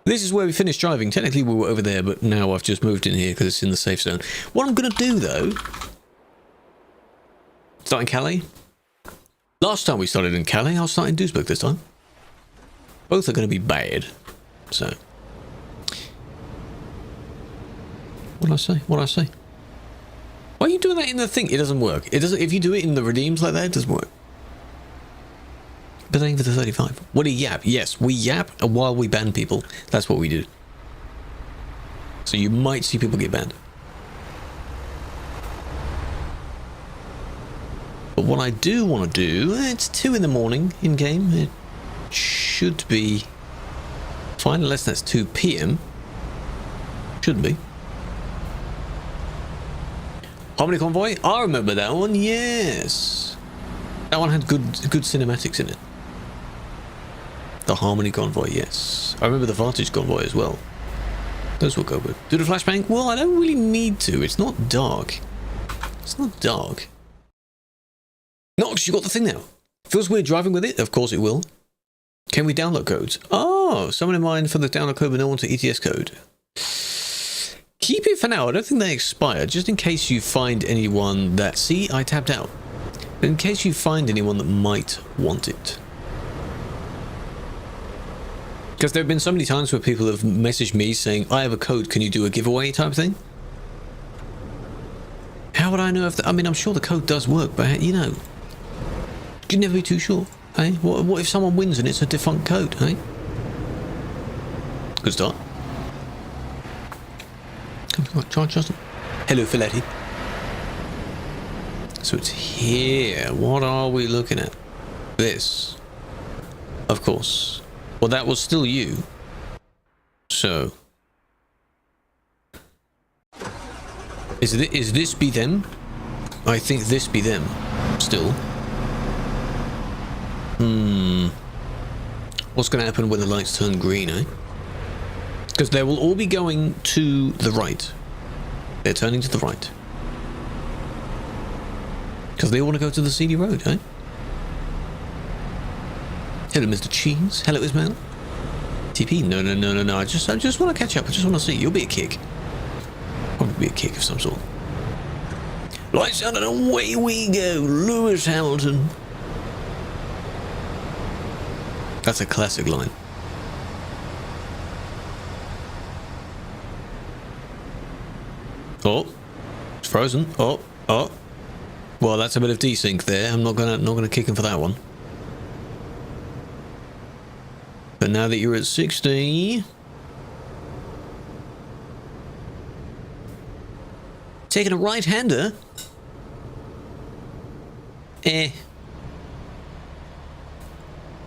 This is where we finished driving. Technically we were over there, but now I've just moved in here because it's in the safe zone. What I'm going to do though... Start in Calais. Last time we started in Calais, I'll start in Duisburg this time. Both are going to be bad. So... What did I say? What did I say? Why are you doing that in the thing? It doesn't work. It doesn't. If you do it in the redeems like that, it doesn't work. But then for the 35. What do you yap? Yes, we yap while we ban people. That's what we do. So you might see people get banned. But what I do want to do, it's 2 in the morning in game. It should be fine unless that's 2 p.m. Shouldn't be. Harmony Convoy? I remember that one, yes. That one had good cinematics in it. The Harmony Convoy, yes. I remember the Vantage Convoy as well. Those will go good. Do the flashbang? Well, I don't really need to. It's not dark. It's not dark. Nox, you got the thing now. Feels weird driving with it? Of course it will. Can we download codes? Oh, someone in mind for the download code but no one to ETS code. Keep it for now. I don't think they expire. Just in case you find anyone that... See, I tapped out. But in case you find anyone that might want it. Because there have been so many times where people have messaged me saying, I have a code, can you do a giveaway type thing? How would I know if... I mean, I'm sure the code does work, but, you know... You can never be too sure, eh? What if someone wins and it's a defunct code, eh? Good start. Charge Justin. Hello, Filetti. So it's here. What are we looking at? This. Of course. Well, that was still you. So. Is this be them? I think this be them. Still. What's going to happen when the lights turn green, eh? Because they will all be going to the right. They're turning to the right. Because they want to go to the CD road, eh? Hello, Mr. Cheese. Hello, Ismail. TP? No. I just want to catch up. I just want to see. You'll be a kick. Probably be a kick of some sort. Lights on and away we go. Lewis Hamilton. That's a classic line. Oh, it's frozen. Oh. Well, that's a bit of desync there. I'm not gonna kick him for that one. But now that you're at 60, taking a right-hander.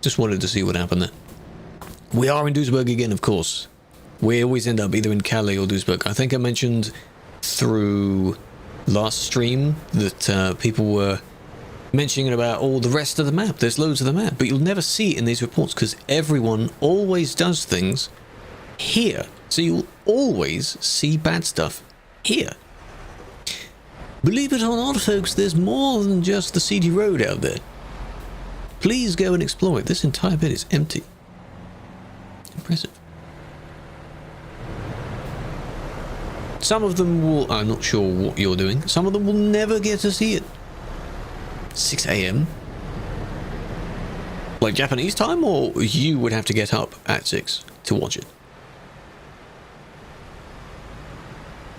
Just wanted to see what happened there. We are in Duisburg again, of course. We always end up either in Calais or Duisburg. I think I mentioned through last stream that people were mentioning about all the rest of the map. There's loads of the map, but you'll never see it in these reports because everyone always does things here. So you'll always see bad stuff here. Believe it or not, folks, there's more than just the CD road out there. Please go and explore it. This entire bit is empty. Impressive. Some of them will... I'm not sure what you're doing. Some of them will never get to see it. 6 a.m. Like Japanese time, or you would have to get up at 6 to watch it?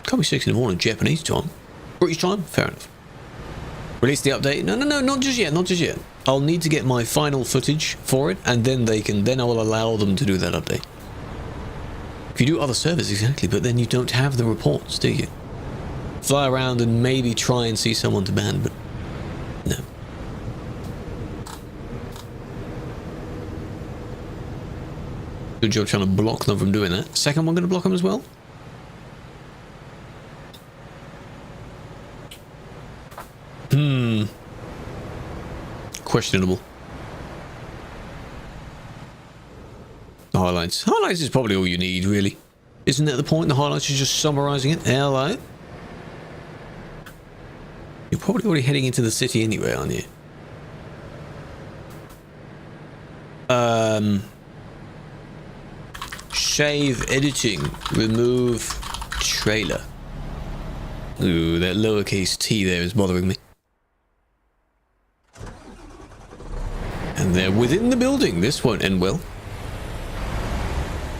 Can't be 6 in the morning Japanese time. British time? Fair enough. Release the update? No, not just yet, not just yet. I'll need to get my final footage for it, and then then I will allow them to do that update. If you do other servers, exactly, but then you don't have the reports, do you? Fly around and maybe try and see someone to ban, but no. Good job trying to block them from doing that. Second one going to block them as well? Questionable. The highlights. Highlights is probably all you need, really. Isn't that the point? The highlights is just summarising it. Hello. You're probably already heading into the city anyway, aren't you? Save editing. Remove trailer. Ooh, that lowercase t there is bothering me. And they're within the building. This won't end well.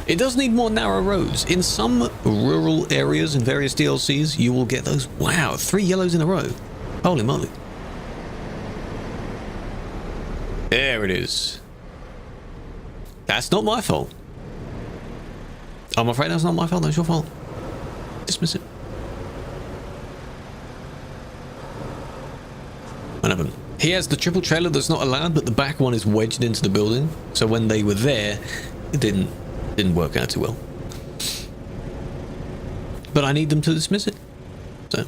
It does need more narrow roads. In some rural areas in various DLCs, you will get those. Wow, 3 yellows in a row. Holy moly. There it is. That's not my fault. I'm afraid that's not my fault. That's your fault. Dismiss it. What happened? He has the triple trailer that's not allowed, but the back one is wedged into the building. So when they were there, it didn't work out too well. But I need them to dismiss it. So,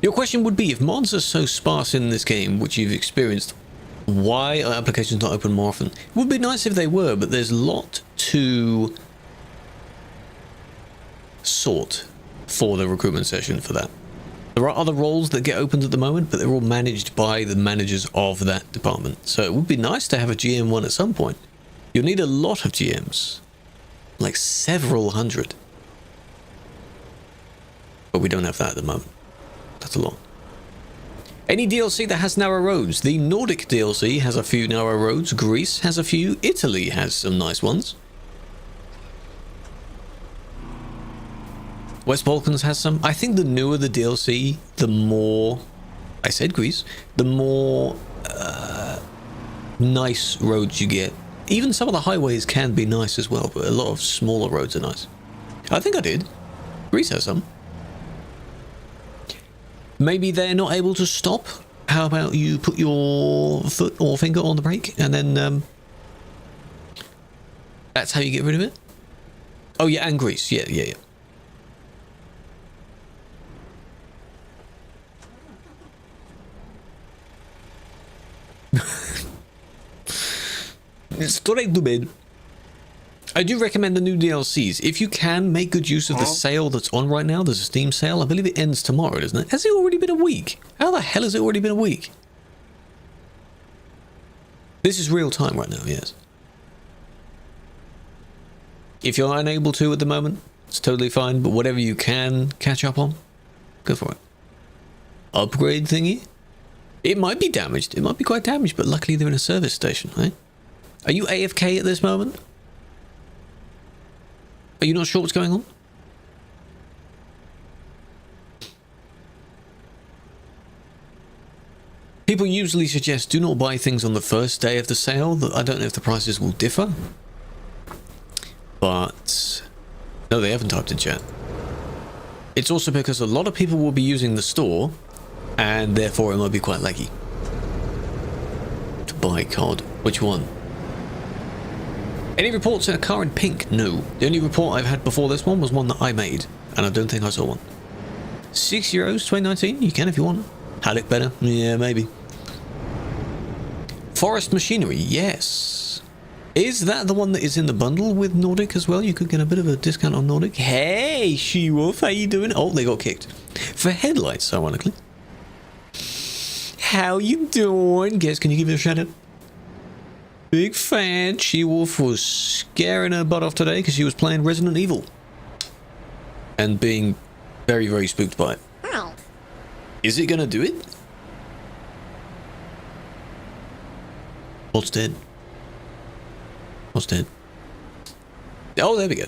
your question would be, if mods are so sparse in this game, which you've experienced, why are applications not open more often? It would be nice if they were, but there's a lot to sort for the recruitment session for that. There are other roles that get opened at the moment, but they're all managed by the managers of that department. So it would be nice to have a GM one at some point. You'll need a lot of GMs, like several hundred. But we don't have that at the moment. That's a lot. Any DLC that has narrow roads. The Nordic DLC has a few narrow roads. Greece has a few. Italy has some nice ones. West Balkans has some. I think the newer the DLC, the more... I said Greece. The more nice roads you get. Even some of the highways can be nice as well, but a lot of smaller roads are nice. I think I did. Greece has some. Maybe they're not able to stop. How about you put your foot or finger on the brake and then that's how you get rid of it? Oh yeah, and Greece. Yeah. Straight to bed. I do recommend the new DLCs. If you can, make good use of the sale that's on right now. There's a Steam sale. I believe it ends tomorrow, doesn't it? Has it already been a week? How the hell has it already been a week? This is real time right now, yes. If you're unable to at the moment, it's totally fine. But whatever you can catch up on, go for it. Upgrade thingy? It might be damaged. It might be quite damaged, but luckily they're in a service station, right? Are you AFK at this moment? Are you not sure what's going on? People usually suggest do not buy things on the first day of the sale. I don't know if the prices will differ. But... no, they haven't typed in chat. It's also because a lot of people will be using the store, and therefore it might be quite laggy. To buy COD. Which one? Any reports in a car in pink? No. The only report I've had before this one was one that I made, and I don't think I saw one. €6, 2019? You can if you want. Halleck better? Yeah, maybe. Forest Machinery, yes. Is that the one that is in the bundle with Nordic as well? You could get a bit of a discount on Nordic. Hey, She-Wolf, how you doing? Oh, they got kicked. For headlights, ironically. How you doing? Guess, can you give me a shout out? Big fan. She-Wolf was scaring her butt off today because she was playing Resident Evil. And being very, very spooked by it. Ow. Is it going to do it? What's dead? What's dead? Oh, there we go.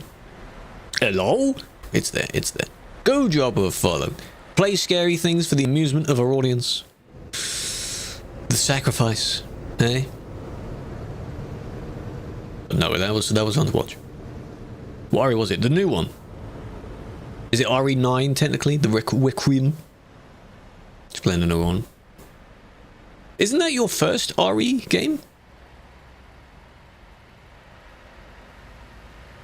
Hello? It's there, it's there. Go job of follow. Play scary things for the amusement of our audience. The sacrifice. Eh? No, that was fun to watch. What RE was it? The new one? Is it RE9 technically? The Requiem? Just playing the new one. Isn't that your first RE game?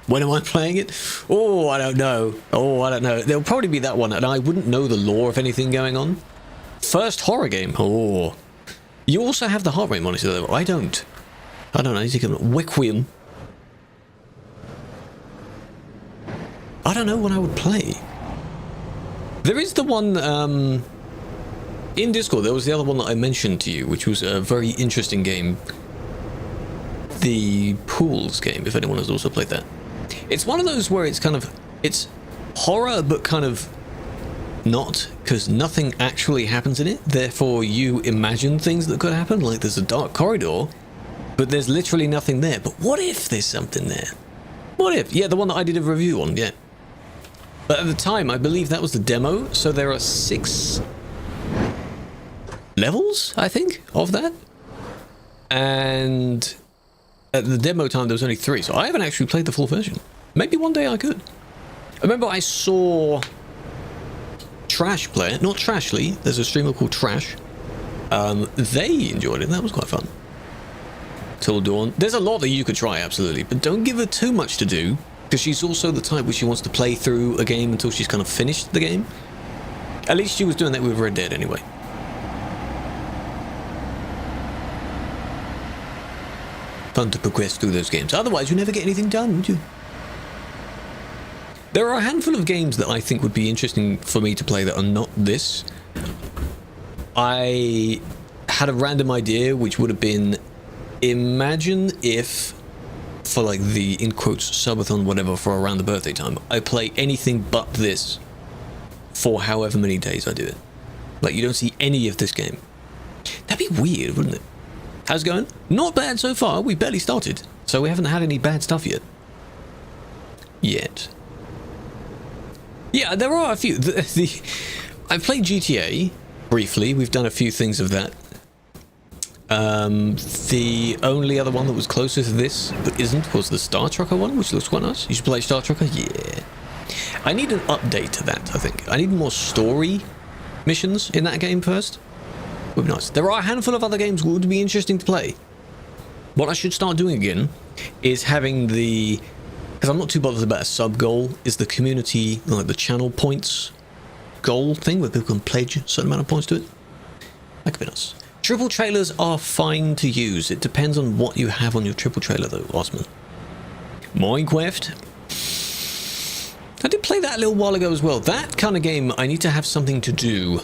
When am I playing it? Oh, I don't know. Oh, I don't know. There'll probably be that one, and I wouldn't know the lore of anything going on. First horror game. Oh. You also have the heart rate monitor though. I don't. I don't know. You can Requiem. I don't know what I would play. There is the one in Discord. There was the other one that I mentioned to you, which was a very interesting game. The Pools game, if anyone has also played that. It's one of those where it's kind of, it's horror, but kind of not, because nothing actually happens in it. Therefore, you imagine things that could happen, like there's a dark corridor, but there's literally nothing there. But what if there's something there? What if? Yeah, the one that I did a review on, yeah. But at the time, I believe that was the demo, so there are 6 levels, I think, of that. And at the demo time, there was only 3, so I haven't actually played the full version. Maybe one day I could. I remember I saw Trash play it, not Trashly, there's a streamer called Trash. They enjoyed it, that was quite fun. Till Dawn. There's a lot that you could try, absolutely, but don't give her too much to do, because she's also the type where she wants to play through a game until she's kind of finished the game. At least she was doing that with Red Dead anyway. Fun to progress through those games. Otherwise, you never get anything done, would you? There are a handful of games that I think would be interesting for me to play that are not this. I had a random idea, which would have been, imagine if, for like the, in quotes, subathon, whatever, for around the birthday time, I play anything but this for however many days I do it. Like, you don't see any of this game. That'd be weird, wouldn't it? How's it going? Not bad so far. We barely started, so we haven't had any bad stuff yet. Yeah, there are a few. I've played GTA briefly. We've done a few things of that. The only other one that was closer to this that isn't was the Star Trucker one, which looks quite nice. You should play Star Trucker? Yeah. I need an update to that, I think. I need more story missions in that game first. Would be nice. There are a handful of other games that would be interesting to play. What I should start doing again is having the... because I'm not too bothered about a sub-goal, is the community, like the channel points goal thing, where people can pledge a certain amount of points to it. That could be nice. Triple trailers are fine to use. It depends on what you have on your triple trailer, though, Osman. Minecraft. I did play that a little while ago as well. That kind of game, I need to have something to do.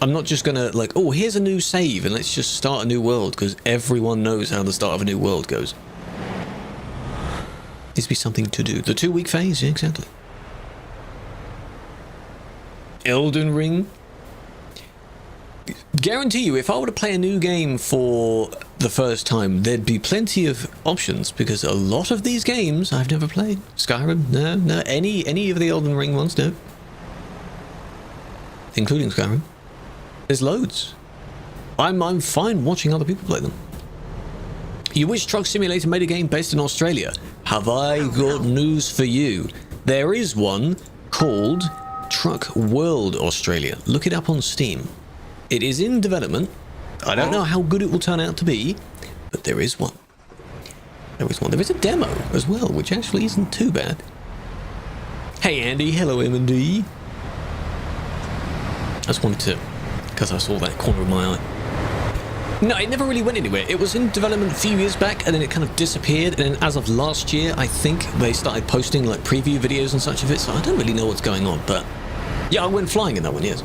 I'm not just gonna, like, oh, here's a new save, and let's just start a new world, because everyone knows how the start of a new world goes. Needs to be something to do. The 2-week phase, yeah, exactly. Elden Ring. Guarantee you, if I were to play a new game for the first time, there'd be plenty of options, because a lot of these games I've never played. Skyrim, no. Any of the Elden Ring ones, no. Including Skyrim. There's loads. I'm fine watching other people play them. You wish Truck Simulator made a game based in Australia? Have I got news for you? There is one called Truck World Australia. Look it up on Steam. It is in development. I don't know how good it will turn out to be, but there is one. There is one. There is a demo as well, which actually isn't too bad. Hey Andy, hello M&D. I just wanted to, because I saw that corner of my eye. No, it never really went anywhere. It was in development a few years back, and then it kind of disappeared, and then as of last year, I think they started posting like preview videos and such of it, so I don't really know what's going on, but yeah, I went flying in that one, yes.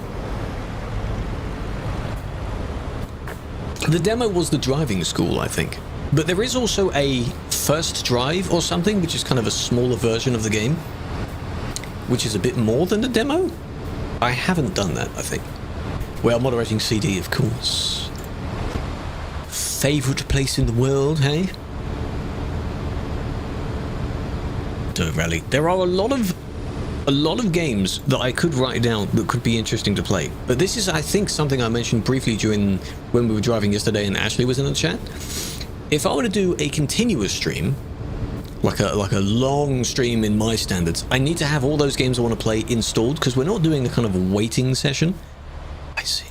The demo was the driving school, I think, but there is also a first drive or something, which is kind of a smaller version of the game, which is a bit more than the demo. I haven't done that, I think. Well, moderating CD, of course. Favorite place in the world, hey? Dirt Rally. There are a lot of games that I could write down that could be interesting to play. But this is, I think, something I mentioned briefly when we were driving yesterday and Ashley was in the chat. If I were to do a continuous stream, like a long stream in my standards, I need to have all those games I want to play installed, because we're not doing a kind of waiting session. I see.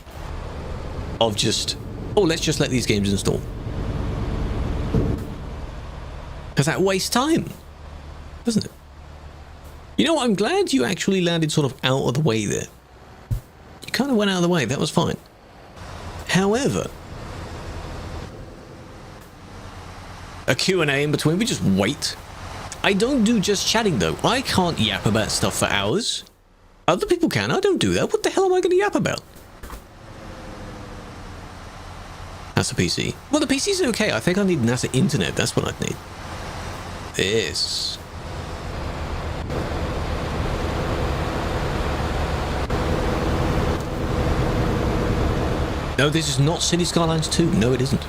Of just, oh, let's just let these games install. Because that wastes time, doesn't it? You know what, I'm glad you actually landed sort of out of the way there. You kind of went out of the way, that was fine. However, a Q&A in between, we just wait. I don't do just chatting though. I can't yap about stuff for hours. Other people can, I don't do that. What the hell am I going to yap about? NASA PC. Well, the PC's okay. I think I need NASA internet. That's what I'd need. This. No, this is not City Skylines 2. No, it isn't.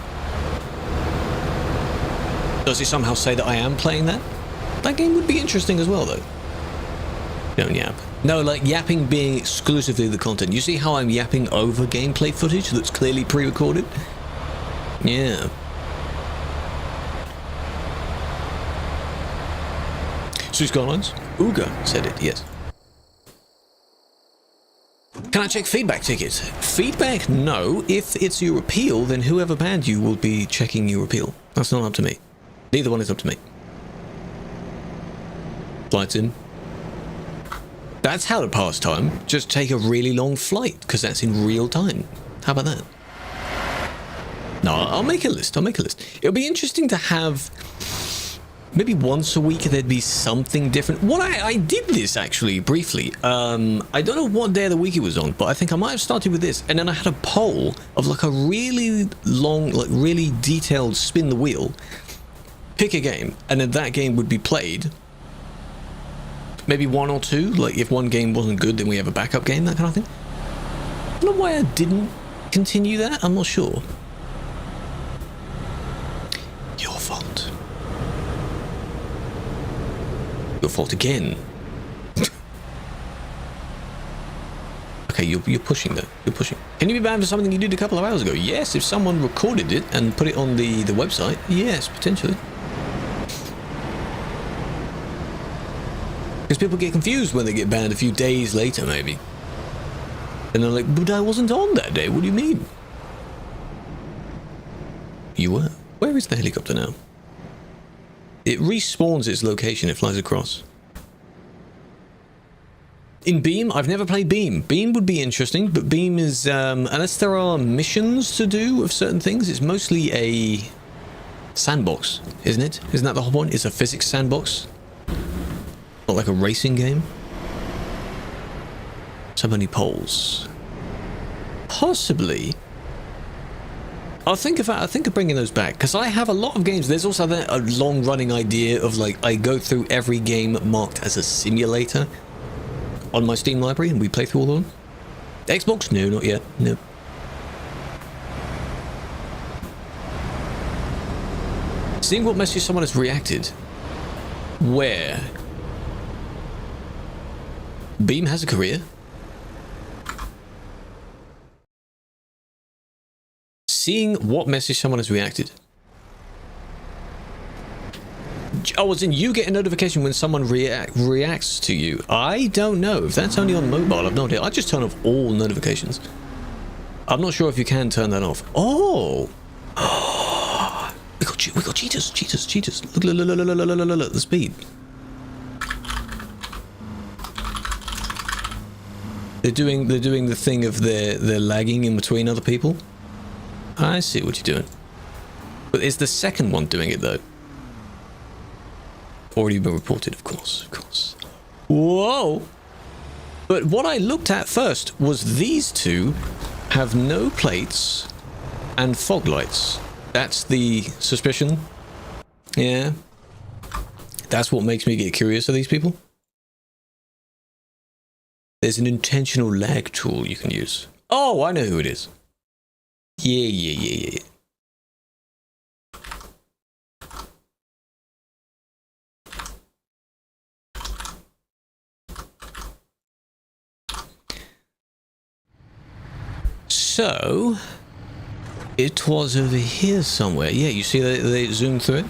Does it somehow say that I am playing that? That game would be interesting as well, though. Don't yap. No, like yapping being exclusively the content. You see how I'm yapping over gameplay footage that's clearly pre-recorded? Yeah. City Skylines? Ooga said it, yes. Can I check feedback tickets? Feedback, no. If it's your appeal, then whoever banned you will be checking your appeal. That's not up to me. Neither one is up to me. Flights in. That's how to pass time. Just take a really long flight, because that's in real time. How about that? No, I'll make a list. I'll make a list. It'll be interesting to have... Maybe once a week there'd be something different. What I did this actually briefly. I don't know what day of the week it was on, but I think I might have started with this, and then I had a poll of like a really long, like really detailed spin the wheel, pick a game, and then that game would be played. Maybe one or two. Like if one game wasn't good, then we have a backup game, that kind of thing. I don't know why I didn't continue that. I'm not sure. Your fault. Your fault again. Okay, you're pushing though. You're pushing. Can you be banned for something you did a couple of hours ago? Yes, if someone recorded it and put it on the website. Yes, potentially. Because people get confused when they get banned a few days later, maybe. And they're like, but I wasn't on that day. What do you mean? You were. Where is the helicopter now? It respawns its location, it flies across. In Beam, I've never played Beam. Beam would be interesting, but Beam is, unless there are missions to do of certain things, it's mostly a sandbox, isn't it? Isn't that the whole point? It's a physics sandbox. Not like a racing game. So many polls. Possibly. I'll think of bringing those back, because I have a lot of games. There's also a long-running idea of, like, I go through every game marked as a simulator on my Steam library, and we play through all of them. Xbox? No, not yet. No. Seeing what message someone has reacted. Where? Beam has a career. Seeing what message someone has reacted. Oh, as in you get a notification when someone reacts to you. I don't know. If that's only on mobile, I've no idea. I just turn off all notifications. I'm not sure if you can turn that off. Oh! We got cheaters. Look at the speed. They're doing the thing of they're lagging in between other people. I see what you're doing. But is the second one doing it, though? Already been reported, of course. Whoa! But what I looked at first was these two have no plates and fog lights. That's the suspicion. Yeah. That's what makes me get curious of these people. There's an intentional lag tool you can use. Oh, I know who it is. Yeah. So, it was over here somewhere. Yeah, you see they zoomed through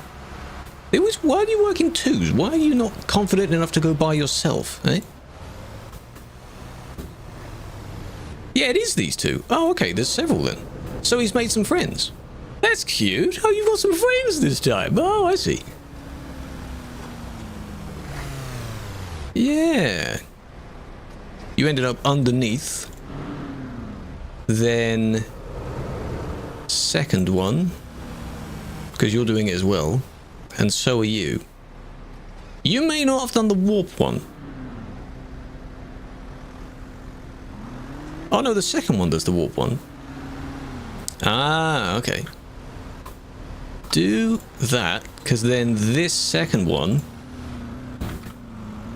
it? Why are you working twos? Why are you not confident enough to go by yourself, eh? Yeah, it is these two. Oh, okay, there's several then. So he's made some friends. That's cute. Oh, you've got some friends this time. Oh, I see. Yeah. You ended up underneath. Then... second one. Because you're doing it as well. And so are you. You may not have done the warp one. Oh no, the second one does the warp one. Ah, okay. Do that, because then this second one...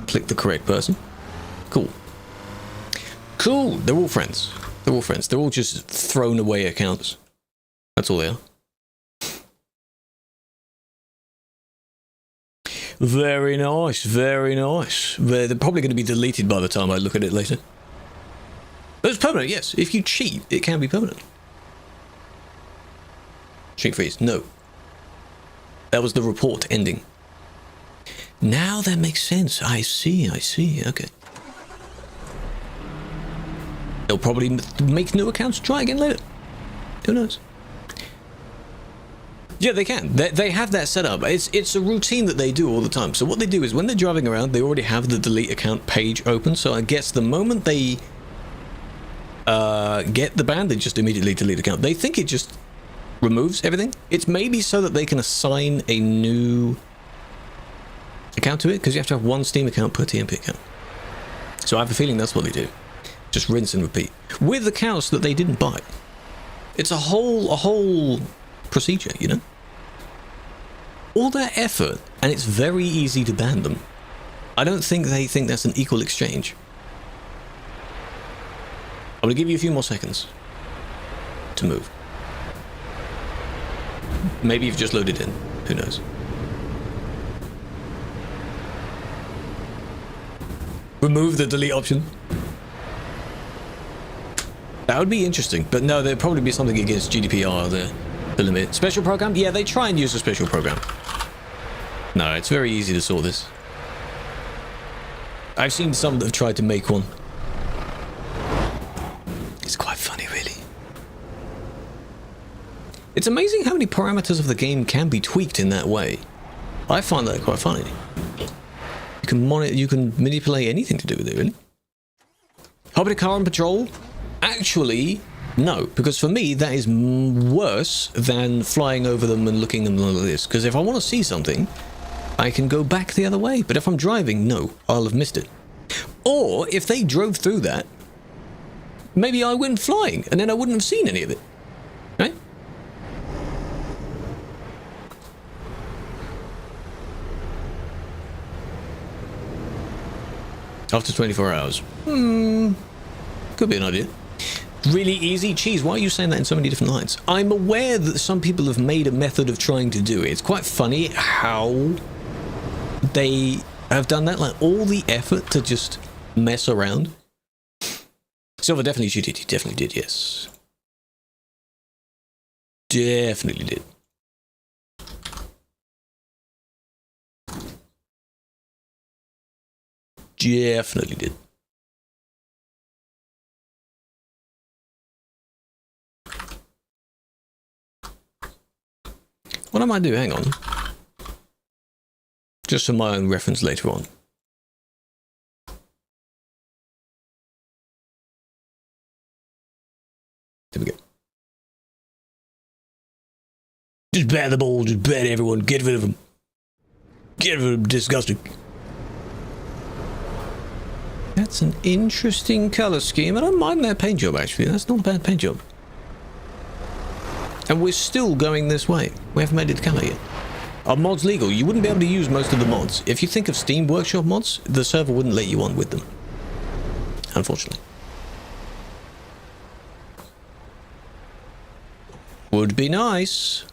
click the correct person. Cool. Cool, they're all friends. They're all friends. They're all just thrown away accounts. That's all they are. Very nice, very nice. They're probably going to be deleted by the time I look at it later. But it's permanent, yes. If you cheat, it can be permanent. Shrink freeze, no. That was the report ending. Now that makes sense. I see, okay. They'll probably make new accounts, try again later. Who knows? Yeah, they can. They have that set up. It's a routine that they do all the time. So what they do is when they're driving around, they already have the delete account page open. So I guess the moment they get the ban, they just immediately delete account. They think it just removes everything. It's maybe so that they can assign a new account to it, because you have to have one Steam account per TMP account. So I have a feeling that's what they do. Just rinse and repeat. With accounts that they didn't buy. It's a whole procedure, you know? All that effort, and it's very easy to ban them. I don't think they think that's an equal exchange. I'm going to give you a few more seconds to move. Maybe you've just loaded in. Who knows? Remove the delete option. That would be interesting, but no, there'd probably be something against GDPR there. The limit. Special program? Yeah, they try and use a special program. No, it's very easy to sort this. I've seen some that have tried to make one. It's quite funny, really. It's amazing how many parameters of the game can be tweaked in that way. I find that quite funny. You can monitor, you can manipulate anything to do with it, really. Hopping a car on patrol? Actually, no, because for me that is worse than flying over them and looking at them like this. Because if I want to see something, I can go back the other way. But if I'm driving, no, I'll have missed it. Or if they drove through that, maybe I went flying and then I wouldn't have seen any of it, right? After 24 hours. Could be an idea. Really easy. Cheese, why are you saying that in so many different lines? I'm aware that some people have made a method of trying to do it. It's quite funny how they have done that. Like, all the effort to just mess around. Silver definitely cheated. He definitely did, yes. Definitely did. Definitely did. What I might do, hang on. Just for my own reference later on. There we go. Just ban them all, just ban everyone, get rid of them. Get rid of them, disgusting. That's an interesting colour scheme. I don't mind that paint job, actually. That's not a bad paint job. And we're still going this way. We haven't made it to colour yet. Are mods legal? You wouldn't be able to use most of the mods. If you think of Steam Workshop mods, the server wouldn't let you on with them. Unfortunately. Would be nice.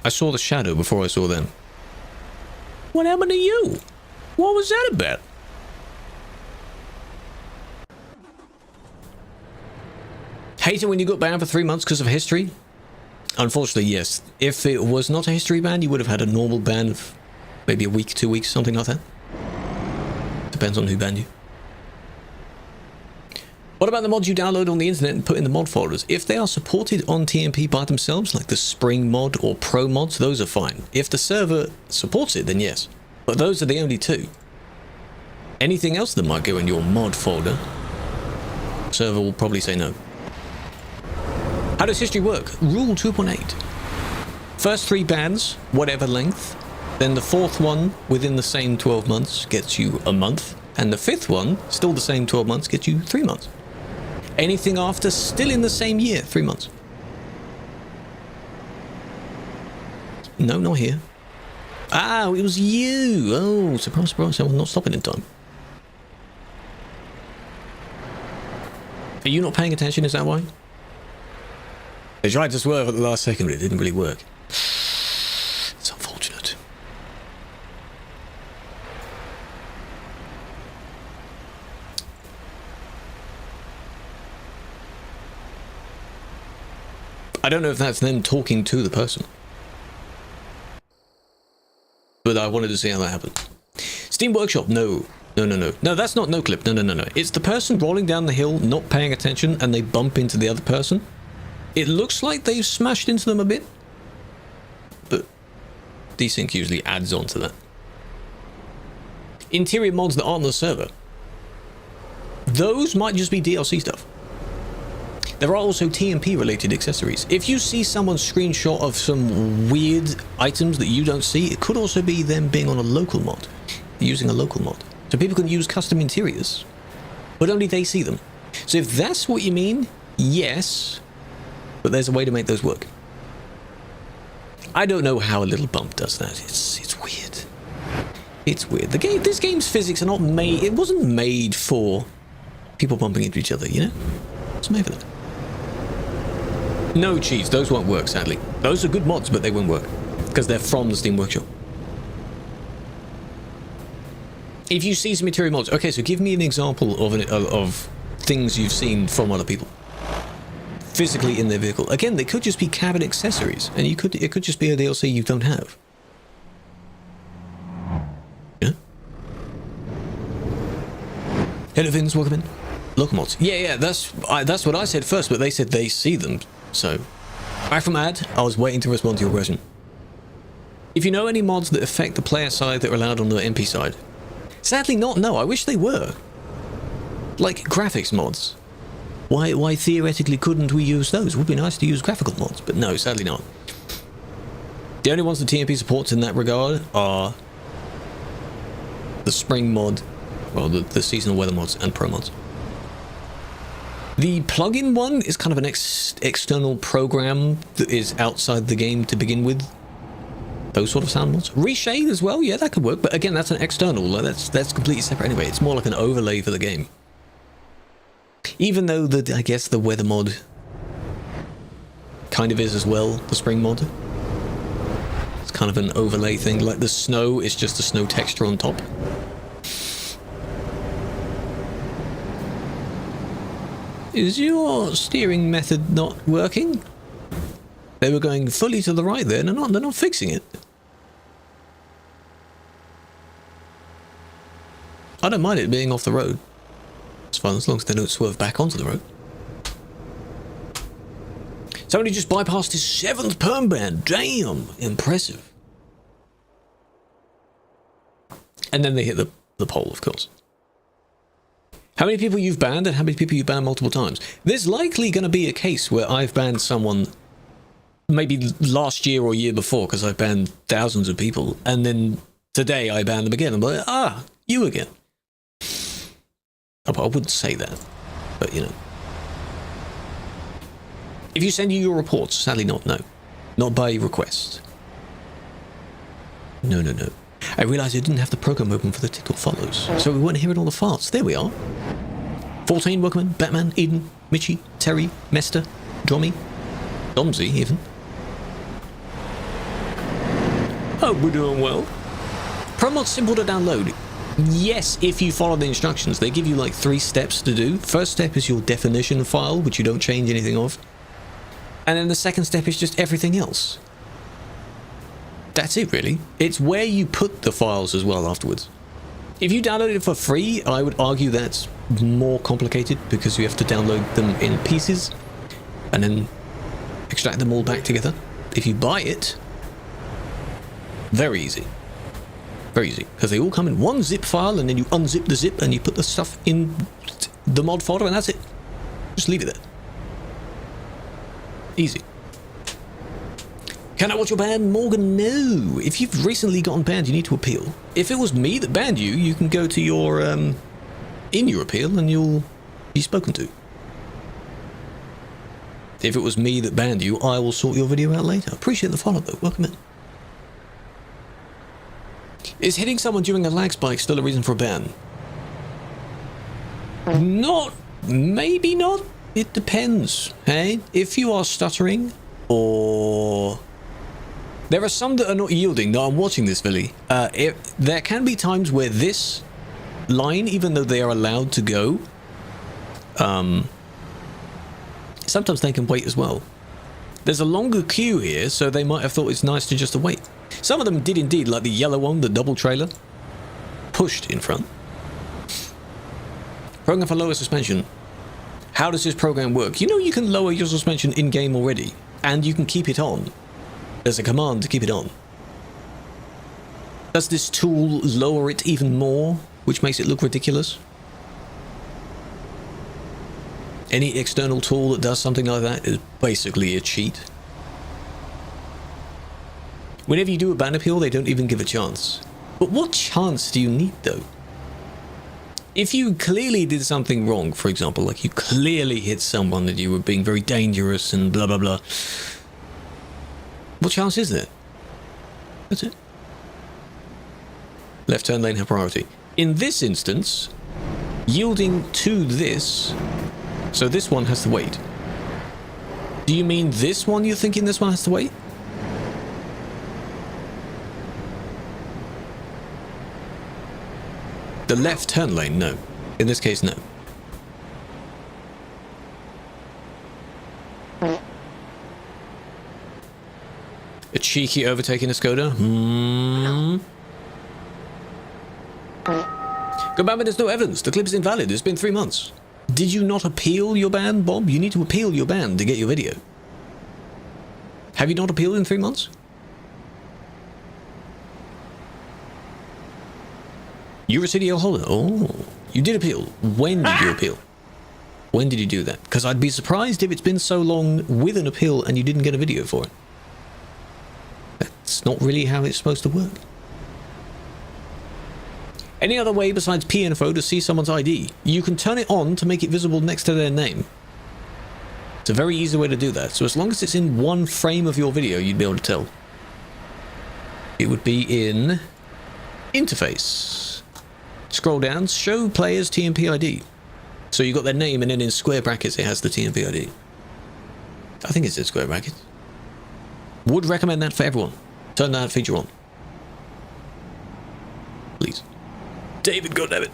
I saw the shadow before I saw them. What happened to you? What was that about? Hate it when you got banned for 3 months because of history? Unfortunately, yes. If it was not a history ban, you would have had a normal ban of maybe a week, 2 weeks, something like that. Depends on who banned you. What about the mods you download on the internet and put in the mod folders? If they are supported on TMP by themselves, like the Spring mod or Pro mods, those are fine. If the server supports it, then yes. But those are the only two. Anything else that might go in your mod folder, server will probably say no. How does history work? Rule 2.8. First 3 bans, whatever length. Then the 4th one, within the same 12 months, gets you a month. And the 5th one, still the same 12 months, gets you 3 months. Anything after, still in the same year, 3 months. No, not here. Ah, it was you. Oh, surprise, surprise. I will not stop it in time. Are you not paying attention? Is that why? They tried to swerve at the last second, but it didn't really work. It's unfortunate. I don't know if that's them talking to the person. But I wanted to see how that happened. Steam Workshop, no. No, that's not no clip. No. It's the person rolling down the hill, not paying attention, and they bump into the other person. It looks like they've smashed into them a bit. But desync usually adds on to that. Interior mods that aren't on the server. Those might just be DLC stuff. There are also TMP related accessories. If you see someone's screenshot of some weird items that you don't see, it could also be them being on a local mod, using a local mod. So people can use custom interiors, but only they see them. So if that's what you mean, yes, but there's a way to make those work. I don't know how a little bump does that. It's weird. It's weird. This game's physics are not made. It wasn't made for people bumping into each other, you know? It's made for that. No cheats, those won't work, sadly. Those are good mods, but they won't work because they're from the Steam Workshop. If you see some interior mods, okay, so give me an example of things you've seen from other people physically in their vehicle. Again, they could just be cabin accessories, and it could just be a DLC you don't have. Yeah. Hello, Vince, welcome in. Local mods. Yeah, that's what I said first, but they said they see them. So, back from ad, I was waiting to respond to your question. If you know any mods that affect the player side that are allowed on the MP side. Sadly not, no, I wish they were. Like graphics mods. Why theoretically couldn't we use those? It would be nice to use graphical mods, but no, sadly not. The only ones that TMP supports in that regard are the spring mod, well, the seasonal weather mods and pro mods. The plugin one is kind of an external program that is outside the game to begin with. Those sort of sound mods. Reshade as well, yeah, that could work. But again, that's an external. That's completely separate anyway. It's more like an overlay for the game. Even though I guess the weather mod kind of is as well, the spring mod. It's kind of an overlay thing. Like the snow is just a snow texture on top. Is your steering method not working? They were going fully to the right there, they're not fixing it. I don't mind it being off the road. It's fine as long as they don't swerve back onto the road. Somebody just bypassed his 7th perm ban. Damn, impressive. And then they hit the pole, of course. How many people you've banned and how many people you've banned multiple times? There's likely going to be a case where I've banned someone maybe last year or year before because I've banned thousands of people, and then today I ban them again. I'm like, you again. I wouldn't say that, but you know. If you send you your reports, sadly not, no. Not by request. No. I realised I didn't have the program open for the TikTok follows, so we weren't hearing all the farts. There we are. 14, welcome in. Batman, Eden, Mitchie, Terry, Mester, Drommy, Domsy even. Hope we're doing well. Promod's simple to download. Yes, if you follow the instructions. They give you like 3 steps to do. First step is your definition file, which you don't change anything of. And then the second step is just everything else. That's it, really. It's where you put the files as well afterwards. If you download it for free, I would argue that's more complicated because you have to download them in pieces and then extract them all back together. If you buy it, very easy. Very easy. Because they all come in one zip file and then you unzip the zip and you put the stuff in the mod folder and that's it. Just leave it there. Easy. Can I watch your ban? Morgan, no. If you've recently gotten banned, you need to appeal. If it was me that banned you, you can go to your, in your appeal and you'll be spoken to. If it was me that banned you, I will sort your video out later. Appreciate the follow though. Welcome in. Is hitting someone during a lag spike still a reason for a ban? Not Maybe not. It depends. Hey, if you are stuttering, or there are some that are not yielding. Now I'm watching this, Billy. There can be times where this line, even though they are allowed to go, sometimes they can wait as well. There's a longer queue here, so they might have thought it's nice to just wait. Some of them did indeed, like the yellow one, the double trailer, pushed in front. Program for lower suspension. How does this program work? You know you can lower your suspension in-game already, and you can keep it on. There's a command to keep it on. Does this tool lower it even more, which makes it look ridiculous? Any external tool that does something like that is basically a cheat. Whenever you do a ban appeal, they don't even give a chance. But what chance do you need, though? If you clearly did something wrong, for example, like you clearly hit someone that you were being very dangerous and blah blah blah, what chance is there? That's it. Left turn lane have priority. In this instance, yielding to this, so this one has to wait. Do you mean this one you're thinking this one has to wait? The left turn lane, no. In this case, no. A cheeky overtaking a Skoda? Good man, but there's no evidence. The clip is invalid. It's been 3 months. Did you not appeal your ban, Bob? You need to appeal your ban to get your video. Have you not appealed in 3 months? You're a CDL holder. Oh, you did appeal. When did you appeal? When did you do that? Because I'd be surprised if it's been so long with an appeal and you didn't get a video for it. That's not really how it's supposed to work. Any other way besides P-info to see someone's ID? You can turn it on to make it visible next to their name. It's a very easy way to do that. So as long as it's in one frame of your video, you'd be able to tell. It would be in interface. Scroll down, show players TMP ID. So you got their name and then in square brackets it has the TMP ID. I think it's in square brackets. Would recommend that for everyone. Turn that feature on. Please. David, goddammit.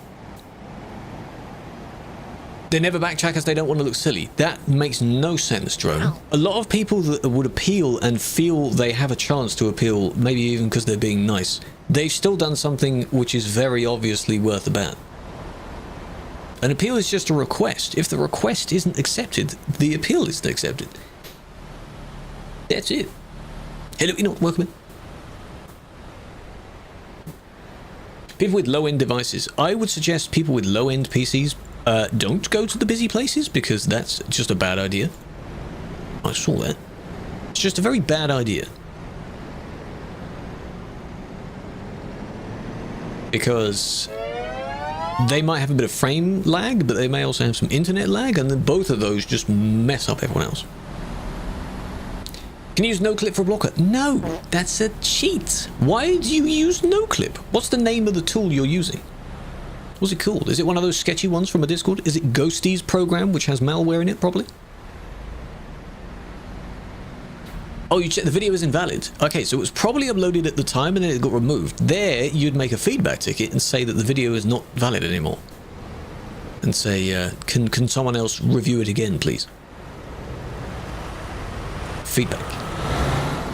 They never backtrack as they don't want to look silly. That makes no sense, Jerome. A lot of people that would appeal and feel they have a chance to appeal, maybe even because they're being nice, they've still done something which is very obviously worth a ban. An appeal is just a request. If the request isn't accepted, the appeal isn't accepted. That's it. Hello, you know, welcome in. People with low-end devices. I would suggest people with low-end PCs don't go to the busy places because that's just a bad idea. I saw that. It's just a very bad idea. Because they might have a bit of frame lag, but they may also have some internet lag, and then both of those just mess up everyone else. Can you use no-clip for a blocker? No, that's a cheat. Why do you use no-clip? What's the name of the tool you're using? What's it called? Is it one of those sketchy ones from a Discord? Is it Ghostie's program, which has malware in it, probably? Oh, you checked the video is invalid. Okay, so it was probably uploaded at the time and then it got removed. There, you'd make a feedback ticket and say that the video is not valid anymore. And say, can someone else review it again, please? Feedback.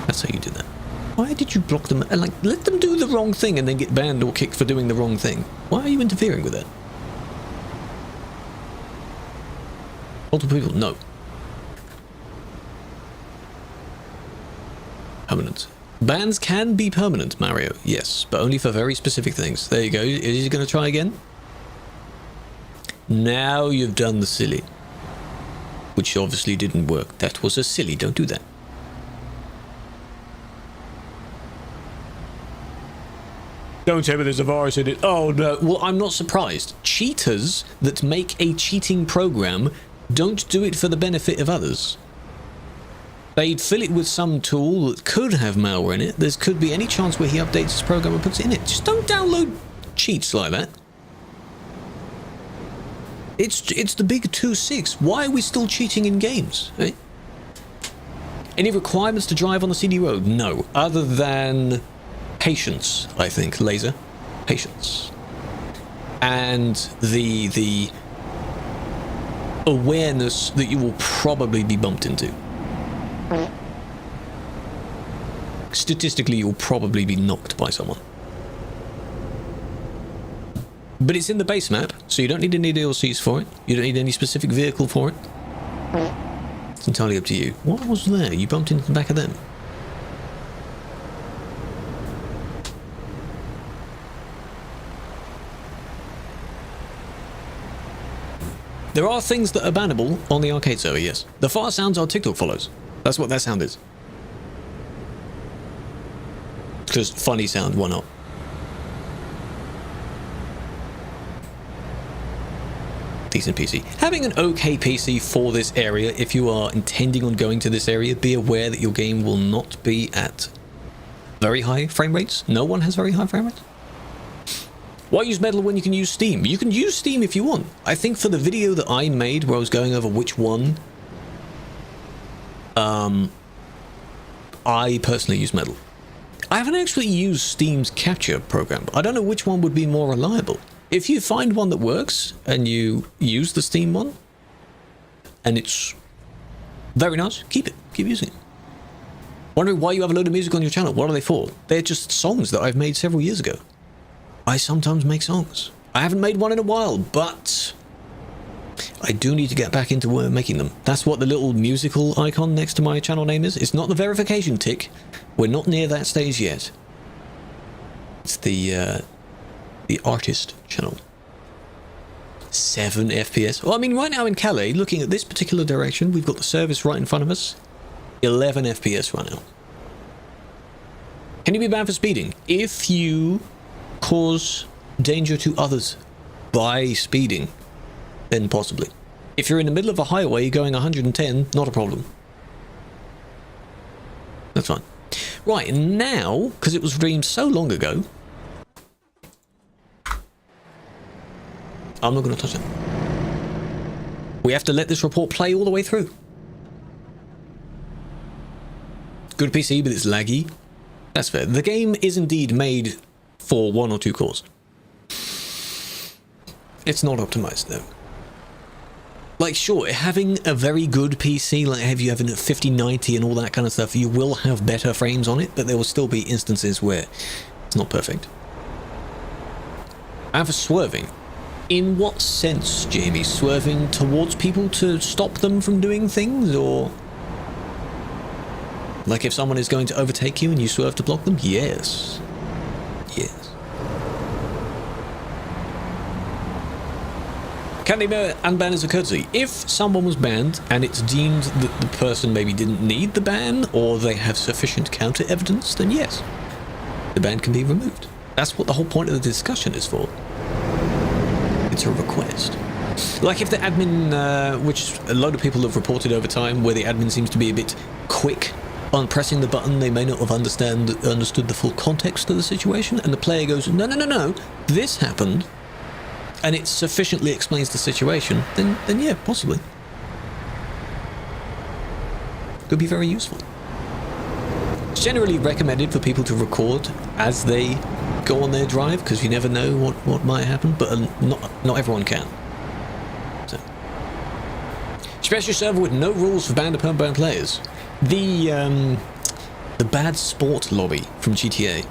That's how you do that. Why did you block them? And like, let them do the wrong thing and then get banned or kicked for doing the wrong thing. Why are you interfering with that? Multiple people? No. Permanent. Bans can be permanent, Mario. Yes, but only for very specific things. There you go. Is he going to try again? Now you've done the silly. Which obviously didn't work. That was a silly. Don't do that. Don't tell me there's a virus in it. Oh no. Well, I'm not surprised. Cheaters that make a cheating program don't do it for the benefit of others. They'd fill it with some tool that could have malware in it. There could be any chance where he updates his program and puts it in it. Just don't download cheats like that. It's the big 2.6. Why are we still cheating in games? Eh? Any requirements to drive on the CD road? No, other than patience, I think, Laser. Patience. And the awareness that you will probably be bumped into. Statistically, you'll probably be knocked by someone. But it's in the base map, so you don't need any DLCs for it. You don't need any specific vehicle for it. It's entirely up to you. What was there? You bumped into the back of them. There are things that are bannable on the arcade server, yes. The fart sounds are TikTok follows. That's what that sound is. Because funny sound, why not? Decent PC. Having an okay PC for this area, if you are intending on going to this area, be aware that your game will not be at very high frame rates. No one has very high frame rates. Why use Metal when you can use Steam? You can use Steam if you want. I think for the video that I made where I was going over which one, I personally use Metal. I haven't actually used Steam's capture program. I don't know which one would be more reliable. If you find one that works and you use the Steam one and it's very nice, keep it. Keep using it. Wondering why you have a load of music on your channel? What are they for? They're just songs that I've made several years ago. I sometimes make songs. I haven't made one in a while, but I do need to get back into making them. That's what the little musical icon next to my channel name is. It's not the verification tick. We're not near that stage yet. It's the artist channel. 7 FPS. Well, I mean, right now in Calais, looking at this particular direction, we've got the service right in front of us. 11 FPS right now. Can you be banned for speeding? If you cause danger to others by speeding, then possibly. If you're in the middle of a highway going 110, not a problem. That's fine. Right, now, because it was streamed so long ago, I'm not going to touch it. We have to let this report play all the way through. Good PC, but it's laggy. That's fair. The game is indeed made for 1 or 2 cores. It's not optimized though. Like, sure, having a very good PC, like having a 5090 and all that kind of stuff, you will have better frames on it, but there will still be instances where it's not perfect. And for swerving, in what sense, Jamie? Swerving towards people to stop them from doing things, or like if someone is going to overtake you and you swerve to block them? Yes. Yes. Can they unban as a courtesy? If someone was banned and it's deemed that the person maybe didn't need the ban, or they have sufficient counter evidence, then yes, the ban can be removed. That's what the whole point of the discussion is for. It's a request. Like if the admin, which a load of people have reported over time, where the admin seems to be a bit quick on pressing the button, they may not have understood the full context of the situation, and the player goes, no, no, no, no, this happened, and it sufficiently explains the situation, then yeah, possibly. Could be very useful. It's generally recommended for people to record as they go on their drive, because you never know what might happen, but not everyone can. So. Special server with no rules for banned or perma-banned players. The bad sport lobby from GTA.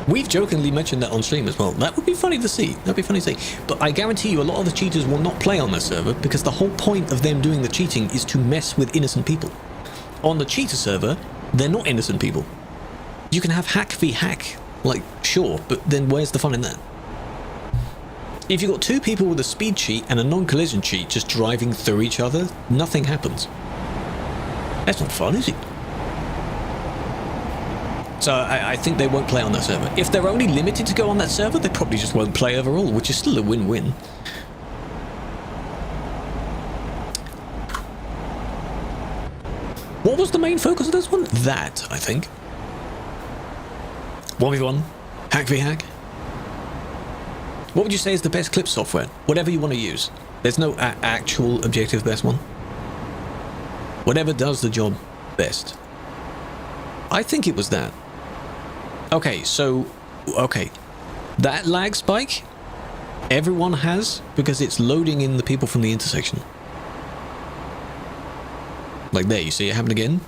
We've jokingly mentioned that on stream as well. That would be funny to see. That'd be funny to see. But I guarantee you a lot of the cheaters will not play on their server, because the whole point of them doing the cheating is to mess with innocent people. On the cheater server, they're not innocent people. You can have hack v hack. Like, sure, but then where's the fun in that? If you've got 2 people with a speed cheat and a non-collision cheat just driving through each other, nothing happens. That's not fun, is it? So I think they won't play on that server. If they're only limited to go on that server, they probably just won't play overall, which is still a win-win. What was the main focus of this one? That, I think. 1v1, hack v hack. What would you say is the best clip software? Whatever you want to use. There's no actual objective best one. Whatever does the job best. I think it was that. Okay, so... Okay. That lag spike, everyone has, because it's loading in the people from the intersection. Like there, you see it happen again?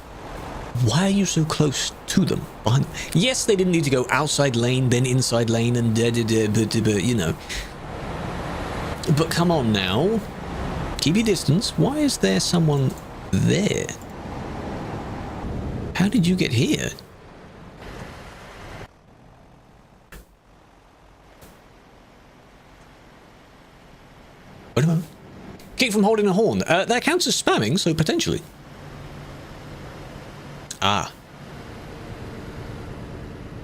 Why are you so close to them? Behind them? Yes, they didn't need to go outside lane, then inside lane, and you know. But come on now. Keep your distance. Why is there someone there? How did you get here? Wait a moment. Kick from holding a horn. That counts as spamming, so potentially. Ah.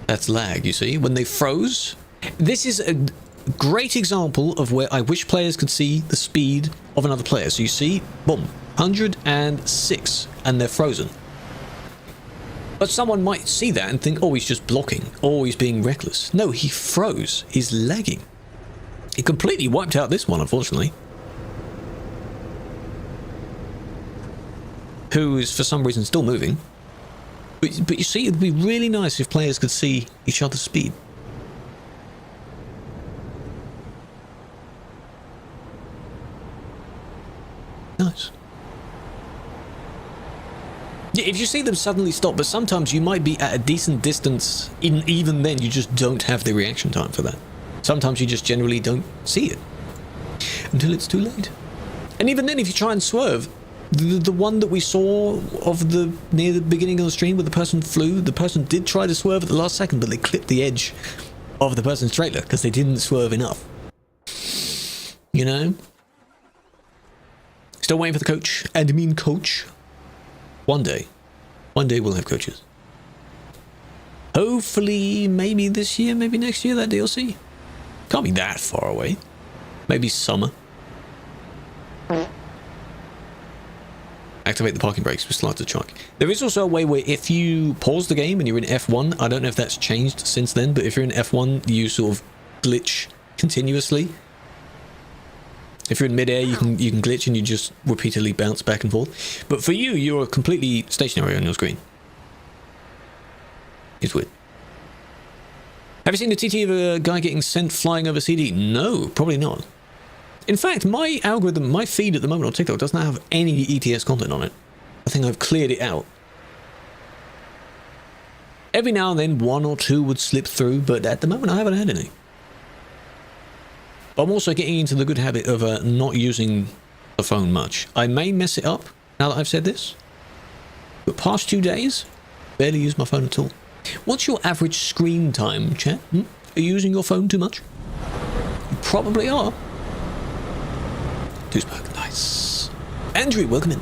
That's lag, you see? When they froze. This is a great example of where I wish players could see the speed of another player. So you see, boom, 106, and they're frozen. But someone might see that and think, oh, he's just blocking, or he's being reckless. No, he froze. He's lagging. He completely wiped out this one, unfortunately. Who is, for some reason, still moving. But you see, it'd be really nice if players could see each other's speed. Nice. Yeah, if you see them suddenly stop, but sometimes you might be at a decent distance, even then you just don't have the reaction time for that. Sometimes you just generally don't see it until it's too late. And even then, if you try and swerve, the one that we saw of near the beginning of the stream where the person flew, the person did try to swerve at the last second, but they clipped the edge of the person's trailer because they didn't swerve enough. You know? Still waiting for the coach. Admin coach. One day we'll have coaches. Hopefully, maybe this year, maybe next year, that DLC. Can't be that far away. Maybe summer. Activate the parking brakes with slide to truck. There is also a way where if you pause the game and you're in F1, I don't know if that's changed since then, but if you're in F1, you sort of glitch continuously. If you're in midair, you can glitch and you just repeatedly bounce back and forth. But for you, you're completely stationary on your screen. It's weird. Have you seen the TT of a guy getting sent flying over CD? No, probably not. In fact, my algorithm, my feed at the moment on TikTok doesn't have any ETS content on it. I think I've cleared it out. Every now and then, one or two would slip through, but at the moment I haven't had any. But I'm also getting into the good habit of not using the phone much. I may mess it up now that I've said this, but past 2 days, barely use my phone at all. What's your average screen time, chat? Are you using your phone too much? You probably are. Duisburg, nice. Andrew, welcome in.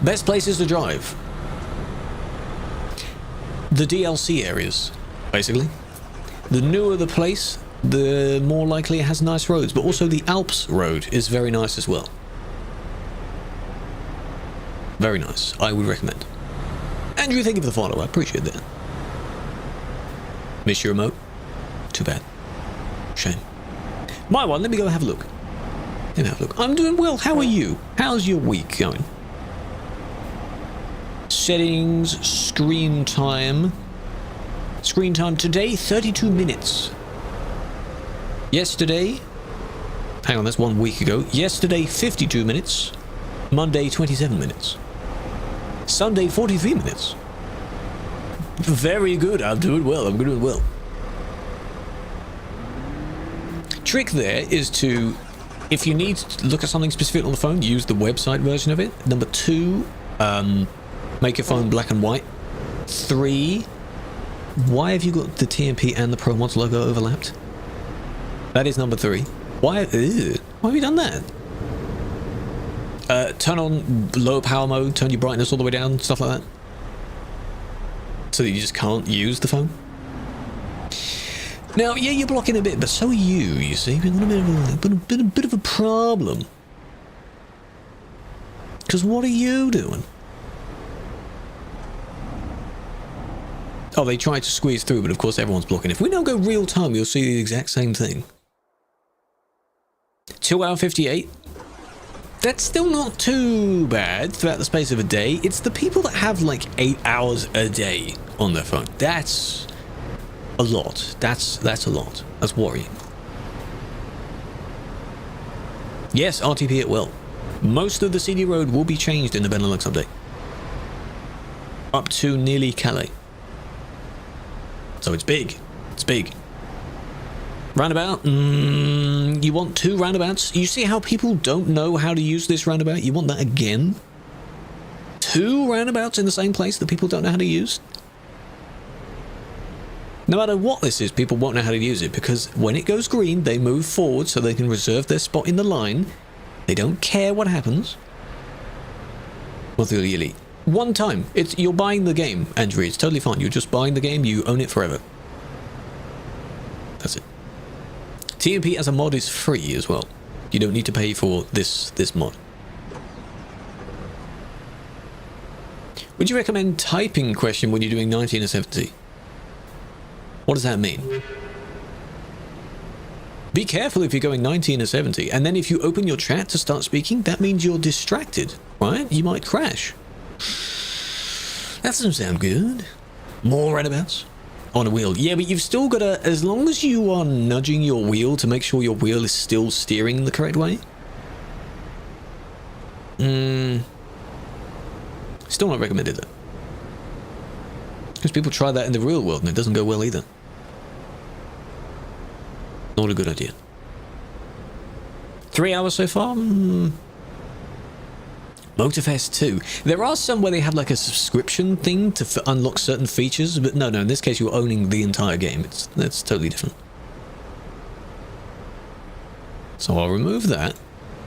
Best places to drive. The DLC areas, basically. The newer the place, the more likely it has nice roads, but also the Alps road is very nice as well. Very nice. I would recommend. Andrew, thank you for the follow. I appreciate that. Miss your emote? Too bad. Shame. My one, let me go have a look. Let me have a look. I'm doing well. How are you? How's your week going? Settings, screen time. Screen time today, 32 minutes. Yesterday, hang on, that's 1 week ago. Yesterday, 52 minutes. Monday, 27 minutes. Sunday, 43 minutes. Very good. I'm doing well. I'm doing well. Trick there is to, if you need to look at something specific on the phone, use the website version of it. Number 2, make your phone black and white. 3, why have you got the TMP and the Pro Mods logo overlapped? That is number 3. Why have you done that? Turn on low power mode, turn your brightness all the way down, stuff like that. So that you just can't use the phone. Now, yeah, you're blocking a bit, but so are you see. We've got a bit of a problem. Because what are you doing? Oh, they tried to squeeze through, but of course everyone's blocking. If we now go real time, you'll see the exact same thing. 2 hour 58. That's still not too bad throughout the space of a day. It's the people that have like 8 hours a day on their phone. That's a lot. That's a lot. That's worrying. Yes, RTP it will. Most of the CD road will be changed in the Benelux update. Up to nearly Calais. So it's big. It's big. Roundabout? You want 2 roundabouts? You see how people don't know how to use this roundabout? You want that again? 2 roundabouts in the same place that people don't know how to use? No matter what this is, people won't know how to use it, because when it goes green, they move forward so they can reserve their spot in the line. They don't care what happens. Well, the elite. One time. You're buying the game, Andrew. It's totally fine. You're just buying the game. You own it forever. That's it. TMP as a mod is free as well. You don't need to pay for this mod. Would you recommend typing question when you're doing 19 or 70? What does that mean? Be careful if you're going 19 or 70, and then if you open your chat to start speaking, that means you're distracted, right? You might crash. That doesn't sound good. More roundabouts on a wheel. Yeah, but you've still got to, as long as you are nudging your wheel to make sure your wheel is still steering the correct way. Still not recommended though. Because people try that in the real world and it doesn't go well either. Not a good idea. 3 hours so far? Motorfest 2. There are some where they have like a subscription thing to unlock certain features, but no, in this case you're owning the entire game. That's totally different. So I'll remove that,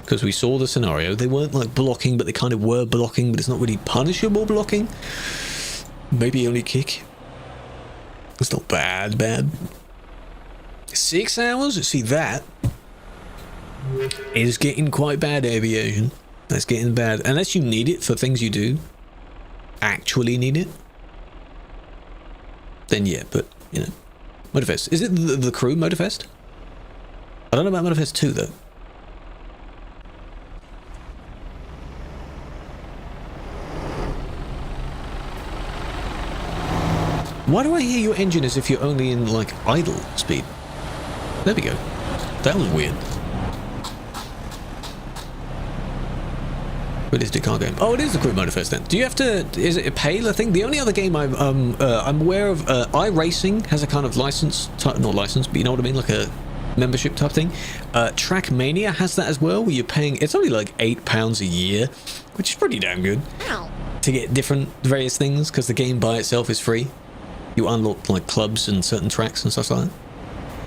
because we saw the scenario. They weren't like blocking, but they kind of were blocking, but it's not really punishable blocking. Maybe only kick. It's not bad. 6 hours? See, that is getting quite bad, aviation. That's getting bad. Unless you need it for things you do. Actually need it. Then yeah, but, you know. Motorfest. Is it the crew Motorfest? I don't know about Motorfest 2, though. Why do I hear your engine as if you're only in, like, idle speed? There we go. That was weird. Realistic car game. Oh, it is the Crew Motorfest then. Do you have to... Is it a pay, I think? The only other game I'm aware of... iRacing has a kind of license... Not license, but you know what I mean? Like a membership type thing. Trackmania has that as well, where you're paying... It's only like £8 a year, which is pretty damn good. To get different various things, because the game by itself is free. You unlock like clubs and certain tracks and stuff like that.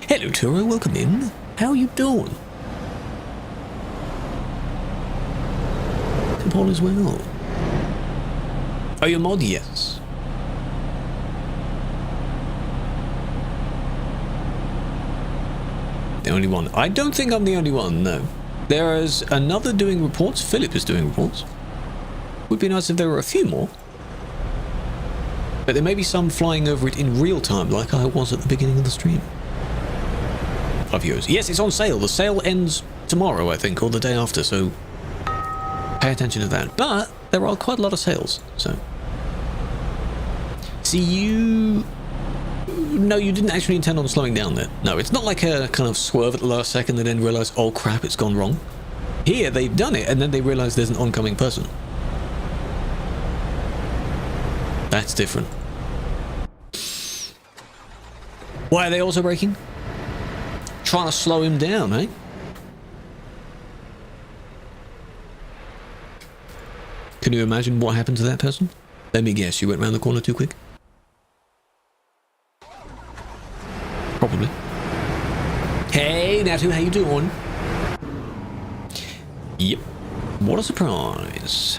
Hello, Turo. Welcome in. How you doing? Paul as well. Are you a mod? Yes. The only one. I don't think I'm the only one, no. There is another doing reports. Philip is doing reports. Would be nice if there were a few more. But there may be some flying over it in real time, like I was at the beginning of the stream. 5 euros. Yes, it's on sale. The sale ends tomorrow, I think, or the day after, so pay attention to that. But there are quite a lot of sales, so. See, you... No, you didn't actually intend on slowing down there. No, it's not like a kind of swerve at the last second and then realise, oh crap, it's gone wrong. Here, they've done it, and then they realise there's an oncoming person. That's different. Why are they also braking? Trying to slow him down, eh? Can you imagine what happened to that person? Let me guess, you went round the corner too quick? Probably. Hey, Natu, how you doing? Yep. What a surprise.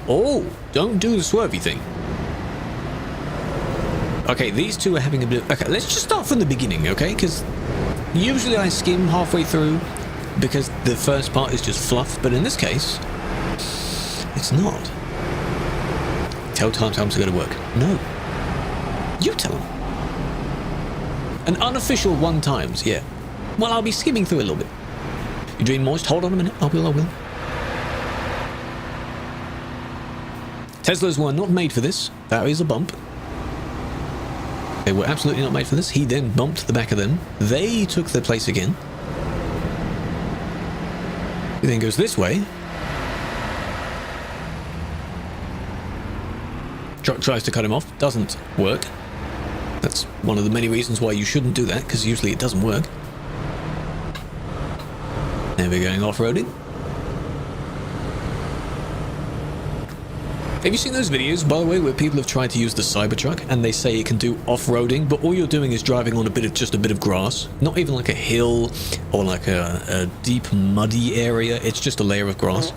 Oh, don't do the swervy thing. Okay, these two are having a bit... Okay, let's just start from the beginning, okay? Because usually I skim halfway through because the first part is just fluff, but in this case, it's not. Tell TomTom to go to work. No. You tell him. An unofficial 1 times, yeah. Well, I'll be skimming through a little bit. You dream moist? Hold on a minute. I will. Teslas were not made for this. That is a bump. They were absolutely not made for this. He then bumped the back of them. They took their place again. He then goes this way. Truck tries to cut him off. Doesn't work. That's one of the many reasons why you shouldn't do that, because usually it doesn't work. Now we're going off-roading. Have you seen those videos, by the way, where people have tried to use the Cybertruck and they say it can do off-roading, but all you're doing is driving on just a bit of grass, not even like a hill or like a deep muddy area. It's just a layer of grass.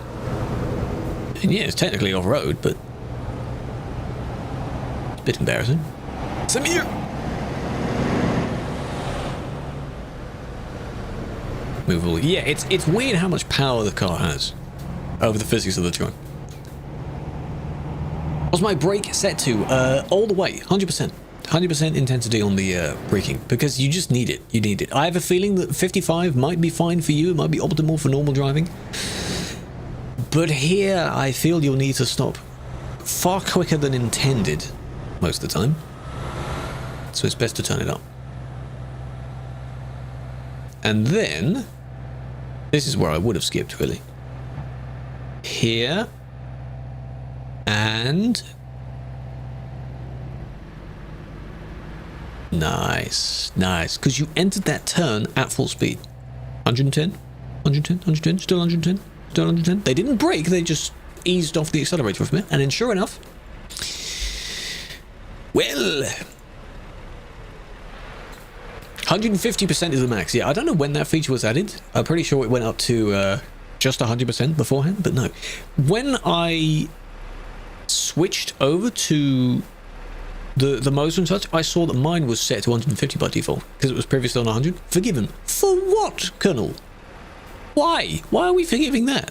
And yeah, it's technically off-road, but it's a bit embarrassing. Send me here. Movable. Yeah, it's weird how much power the car has over the physics of the truck. What's my brake set to? All the way, 100%. 100% intensity on the braking, because you just need it. You need it. I have a feeling that 55 might be fine for you. It might be optimal for normal driving. But here, I feel you'll need to stop far quicker than intended most of the time. So it's best to turn it up. And then, this is where I would have skipped, really. Here. And nice, because you entered that turn at full speed. 110, still 110. They didn't brake, they just eased off the accelerator from it, and then sure enough, well, 150% is the max. Yeah, I don't know when that feature was added. I'm pretty sure it went up to just 100% beforehand, but no. When I switched over to the motor and such, I saw that mine was set to 150 by default because it was previously on 100. Forgiven. For what, Colonel? Why? Why are we forgiving that?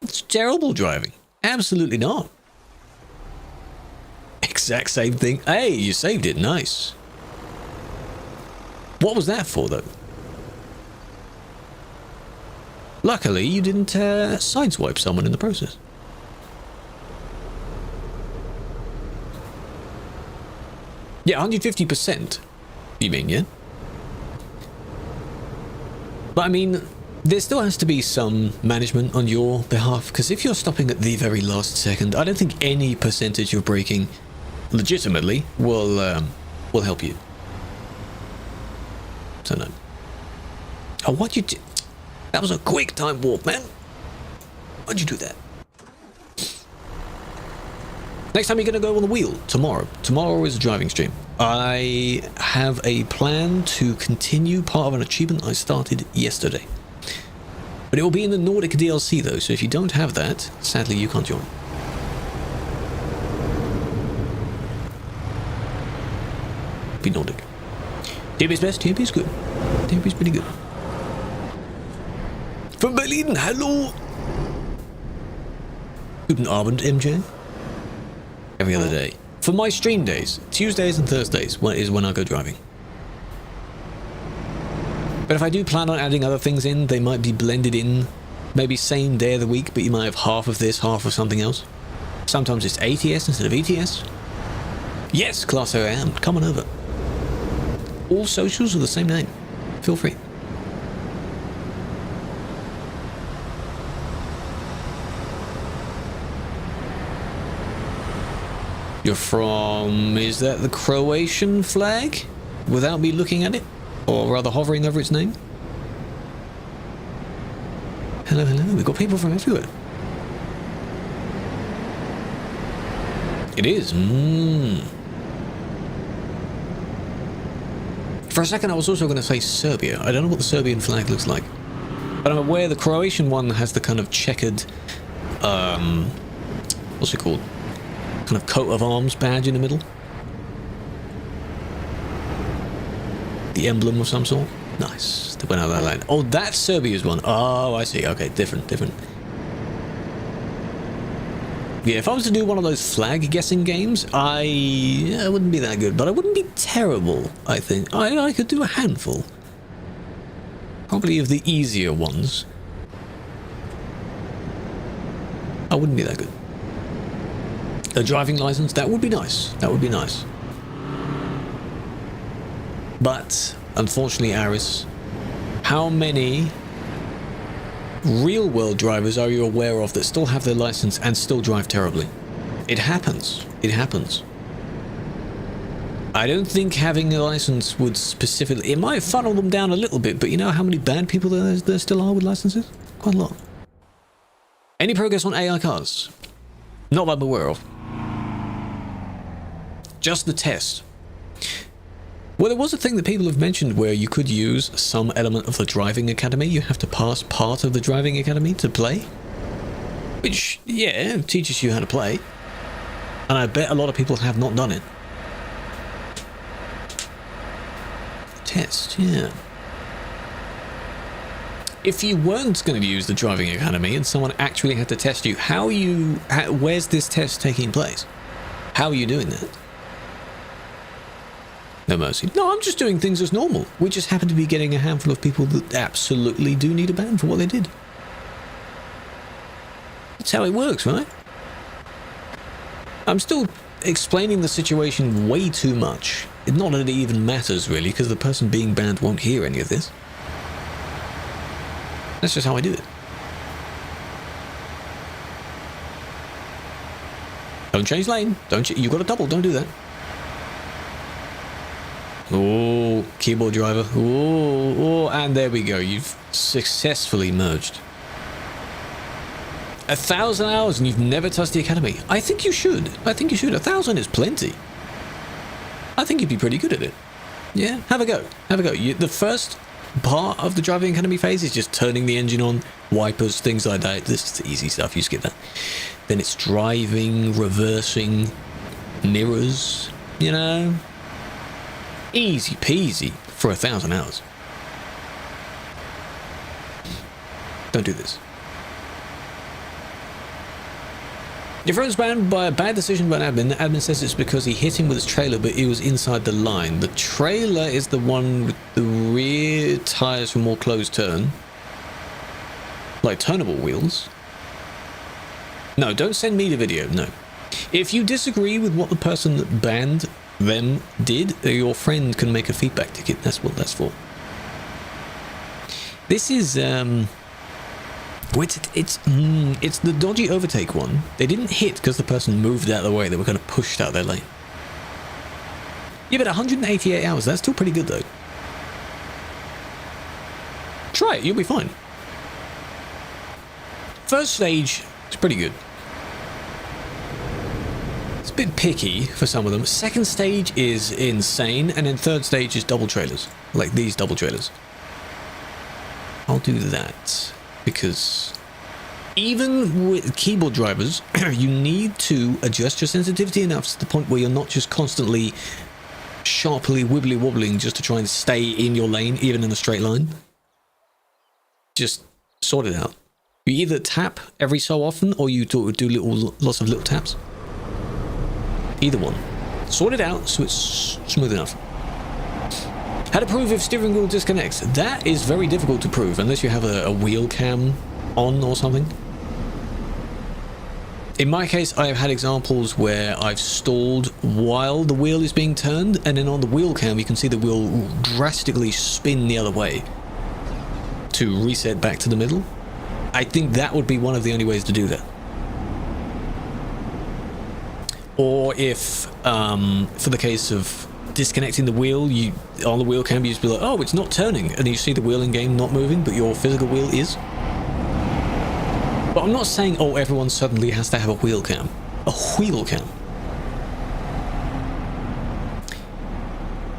It's terrible driving. Absolutely not. Exact same thing. Hey, you saved it. Nice. What was that for, though? Luckily, you didn't sideswipe someone in the process. Yeah, 150%, you mean, yeah? But I mean, there still has to be some management on your behalf, because if you're stopping at the very last second, I don't think any percentage of braking legitimately will help you. So no. Oh, why'd you do? That was a quick time warp, man. Why'd you do that? Next time you're going to go on the wheel, tomorrow. Tomorrow is a driving stream. I have a plan to continue part of an achievement I started yesterday. But it will be in the Nordic DLC though, so if you don't have that, sadly you can't join. Be Nordic. TP's best, TP's good. TP's pretty good. From Berlin, hello! Guten Abend, MJ. Every other day. For my stream days, Tuesdays and Thursdays is when I go driving. But if I do plan on adding other things in, they might be blended in. Maybe same day of the week, but you might have half of this, half of something else. Sometimes it's ATS instead of ETS. Yes, Class O I am. Come on over. All socials are the same name. Feel free. You're from... is that the Croatian flag? Without me looking at it? Or rather hovering over its name? Hello, hello. We've got people from everywhere. It is. For a second I was also going to say Serbia. I don't know what the Serbian flag looks like. But I'm aware the Croatian one has the kind of checkered... what's it called? Kind of coat of arms badge in the middle. The emblem of some sort. Nice. They went out of that line. Oh, that's Serbia's one. Oh, I see. Okay, different. Yeah, if I was to do one of those flag guessing games, I wouldn't be that good, but I wouldn't be terrible, I think. I could do a handful. Probably of the easier ones. I wouldn't be that good. A driving license, that would be nice. That would be nice. But, unfortunately, Aris, how many real-world drivers are you aware of that still have their license and still drive terribly? It happens. It happens. I don't think having a license would specifically... It might funnel them down a little bit, but you know how many bad people there still are with licenses? Quite a lot. Any progress on AI cars? Not that I'm aware of. Just the test. Well, there was a thing that people have mentioned where you could use some element of the driving academy. You have to pass part of the driving academy to play. Which, yeah, teaches you how to play. And I bet a lot of people have not done it. Test, yeah. If you weren't going to use the driving academy and someone actually had to test you, where's this test taking place? How are you doing that? No mercy. No, I'm just doing things as normal. We just happen to be getting a handful of people that absolutely do need a ban for what they did. That's how it works, right? I'm still explaining the situation way too much. Not that it even matters, really, because the person being banned won't hear any of this. That's just how I do it. Don't change lane. You got a double. Don't do that. Oh, keyboard driver. Oh, and there we go. You've successfully merged. 1,000 hours and you've never touched the academy. I think you should. 1,000 is plenty. I think you'd be pretty good at it. Yeah, have a go. The first part of the driving academy phase is just turning the engine on, wipers, things like that. This is the easy stuff. You skip that. Then it's driving, reversing, mirrors, you know. Easy peasy for 1,000 hours. Don't do this. Your friend's banned by a bad decision by an admin. The admin says it's because he hit him with his trailer, but he was inside the line. The trailer is the one with the rear tires for more closed turn. Like turnable wheels. No, don't send me the video, no. If you disagree with what the person that banned them did, your friend can make a feedback ticket. That's what that's for. This is it's the dodgy overtake one. They didn't hit because the person moved out of the way. They were kind of pushed out their lane. Yeah, but 188 hours, that's still pretty good though. Try it, you'll be fine. First stage is pretty good. It's a bit picky for some of them. Second stage is insane, and then third stage is double trailers. Like these double trailers. I'll do that. Because even with keyboard drivers, you need to adjust your sensitivity enough to the point where you're not just constantly sharply wibbly wobbling just to try and stay in your lane, even in a straight line. Just sort it out. You either tap every so often or you do lots of little taps. Either one. Sort it out so it's smooth enough. How to prove if steering wheel disconnects? That is very difficult to prove unless you have a wheel cam on or something. In my case, I've had examples where I've stalled while the wheel is being turned, and then on the wheel cam you can see the wheel drastically spin the other way to reset back to the middle. I think that would be one of the only ways to do that. Or if, for the case of disconnecting the wheel, on the wheel cam you just be like, oh, it's not turning, and you see the wheel in game not moving, but your physical wheel is. But I'm not saying, oh, everyone suddenly has to have a wheel cam. A wheel cam.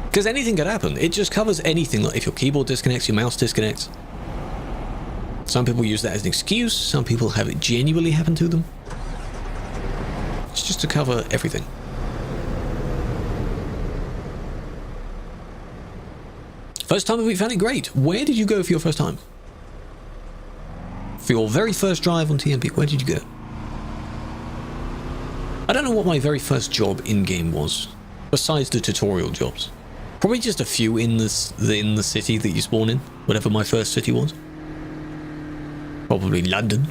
Because anything could happen. It just covers anything, like if your keyboard disconnects, your mouse disconnects. Some people use that as an excuse, some people have it genuinely happen to them. It's just to cover everything. First time we found it great. Where did you go for your first time? For your very first drive on TMP, where did you go? I don't know what my very first job in-game was, besides the tutorial jobs. Probably just a few in the city that you spawn in, whatever my first city was. Probably London.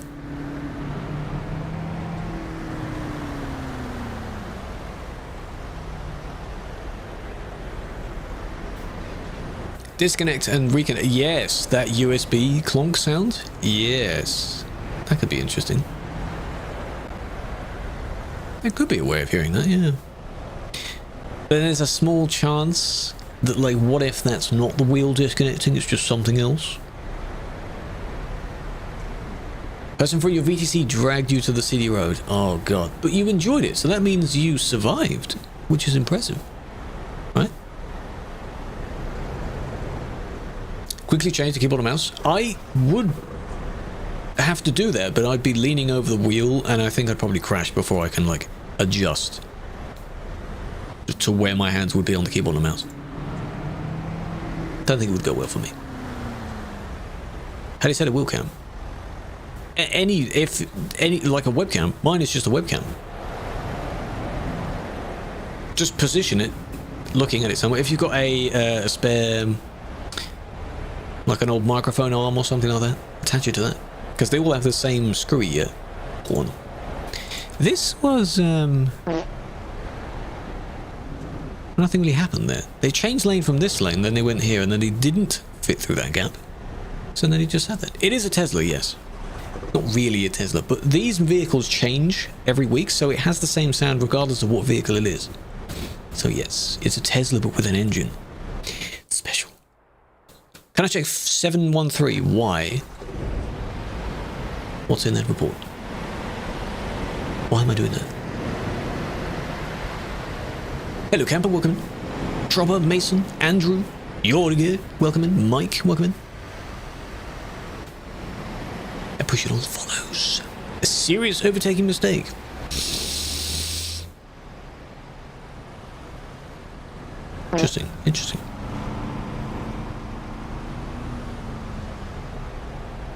Disconnect and reconnect. Yes, that USB clonk sound. Yes, that could be interesting. There could be a way of hearing that, yeah. But there's a small chance that, like, what if that's not the wheel disconnecting, it's just something else? Person for your VTC dragged you to the city road. Oh god. But you enjoyed it, so that means you survived, which is impressive. Right? Quickly change the keyboard and mouse. I would have to do that, but I'd be leaning over the wheel, and I think I'd probably crash before I can, like, adjust to where my hands would be on the keyboard and mouse. Don't think it would go well for me. How do you set a wheel cam? Any like a webcam. Mine is just a webcam. Just position it, looking at it somewhere. If you've got a spare, like an old microphone arm or something like that, attach it to that, because they all have the same screwy one. This was nothing really happened there. They changed lane from this lane, then they went here, and then they didn't fit through that gap. So then he just had that. It is a Tesla, yes. Not really a Tesla, but these vehicles change every week, so it has the same sound regardless of what vehicle it is. So yes, it's a Tesla but with an engine. Special. Can I check 713? Why? What's in that report? Why am I doing that? Hello, camper, welcome in. Trobber, Mason, Andrew, Jorge, welcome in. Mike, welcome in. I push it on follows. A serious overtaking mistake. Interesting, interesting.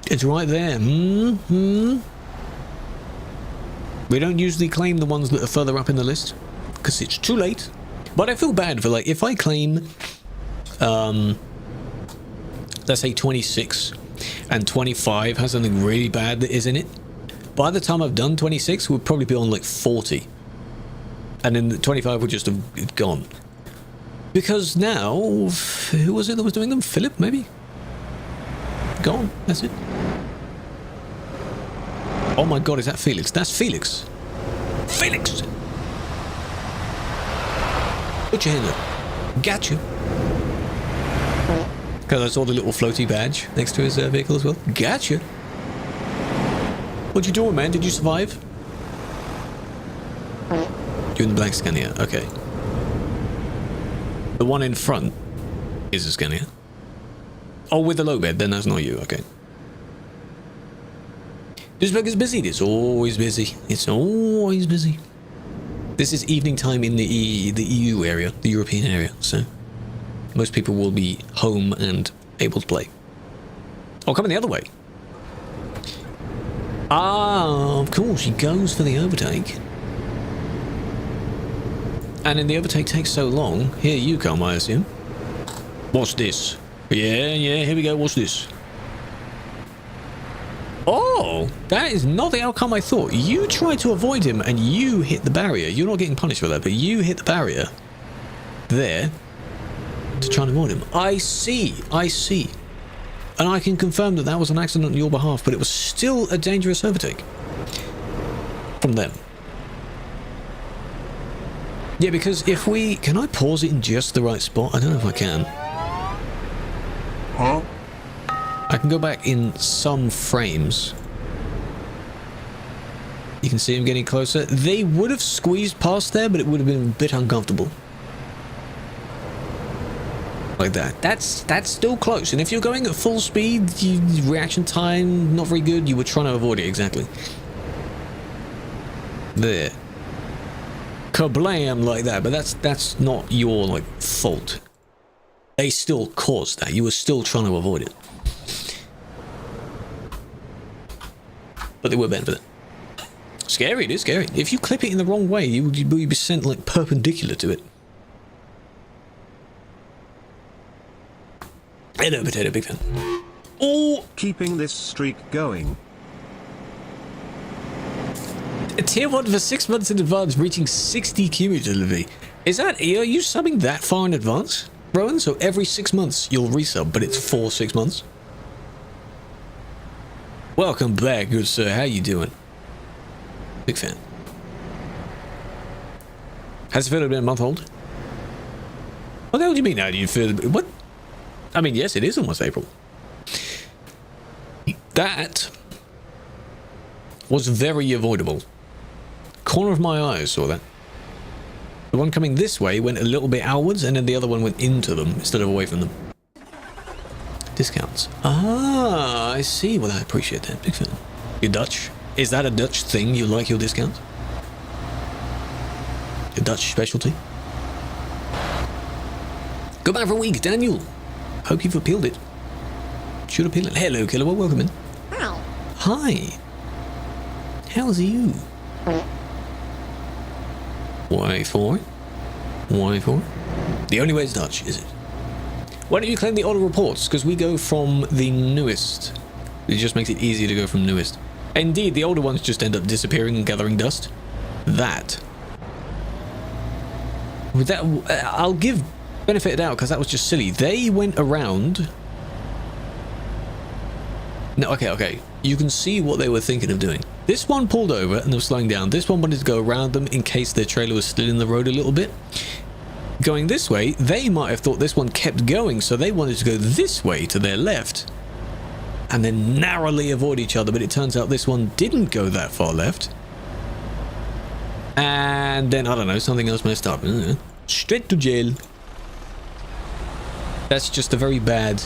It's right there. We don't usually claim the ones that are further up in the list because it's too late. But I feel bad for, like, if I claim, let's say 26 and 25 has something really bad that is in it. By the time I've done 26, we'll probably be on like 40. And then the 25 would just have gone. Because now, who was it that was doing them? Philip, maybe? Gone, that's it. Oh my god, is that Felix? That's Felix. Felix! Put your hand up. Gotcha. Because I saw the little floaty badge next to his vehicle as well. Gotcha. What you doing, man? Did you survive? You're in the black Scania. Okay. The one in front is a Scania. Oh, with the low bed. Then that's not you. Okay. Duisburg is busy. It's always busy. It's always busy. This is evening time in the EU area, the European area. So most people will be home and able to play. Oh, coming the other way. Ah, of course, he goes for the overtake. And then the overtake takes so long. Here you come, I assume. What's this? Yeah, here we go. What's this? Oh, that is not the outcome I thought. You tried to avoid him and you hit the barrier. You're not getting punished for that, but you hit the barrier there to try and avoid him. I see. And I can confirm that that was an accident on your behalf, but it was still a dangerous overtake from them. Yeah, because if we... Can I pause it in just the right spot? I don't know if I can. Huh? I can go back in some frames. You can see him getting closer. They would have squeezed past there, but it would have been a bit uncomfortable. Like that. That's still close. And if you're going at full speed, reaction time not very good. You were trying to avoid it exactly. There. Kablam like that, but that's not your like fault. They still caused that. You were still trying to avoid it. But they were banned for that. Scary, it is scary. If you clip it in the wrong way, you'd be sent like perpendicular to it. Hello, Potato, big fan. Oh! Keeping this streak going. A tier 1 for 6 months in advance, reaching 60 cumulatively. Is that, are you subbing that far in advance, Rowan? So every 6 months you'll resub, but it's for 6 months? Welcome back, good sir. How you doing? Big fan. Has it been a month old? What the hell do you mean? How do you feel? What? I mean, yes, it is almost April. That was very avoidable. Corner of my eye saw that. The one coming this way went a little bit outwards, and then the other one went into them instead of away from them. Discounts. Ah, I see. Well, I appreciate that. Big fan. You're Dutch? Is that a Dutch thing? You like your discounts? A Dutch specialty? Go back for a week, Daniel. Hope you've appealed it. Should appeal it. Hello, Killer. Well, welcome in. Hi. Hi. How's you? Why for? Why for? The only way is Dutch, is it? Why don't you claim the older reports? Because we go from the newest. It just makes it easier to go from newest. Indeed, the older ones just end up disappearing and gathering dust. That. With that, I'll give benefit of doubt because that was just silly. They went around. No, okay. You can see what they were thinking of doing. This one pulled over and they were slowing down. This one wanted to go around them in case their trailer was still in the road a little bit. Going this way, they might have thought this one kept going, so they wanted to go this way to their left and then narrowly avoid each other, but it turns out this one didn't go that far left. And then, I don't know, something else messed up. Straight to jail. That's just a very bad...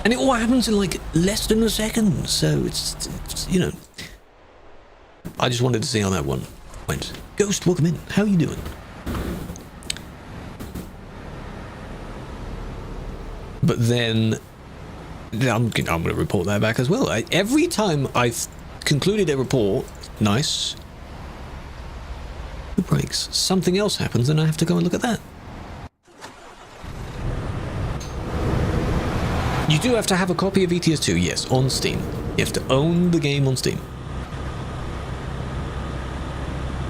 And it all happens in like less than a second, so it's you know... I just wanted to see how that one went. Ghost, welcome in. How are you doing? But then... I'm going to report that back as well. Every time I've concluded a report, nice... It breaks. Something else happens and I have to go and look at that. You do have to have a copy of ETS2, yes, on Steam. You have to own the game on Steam.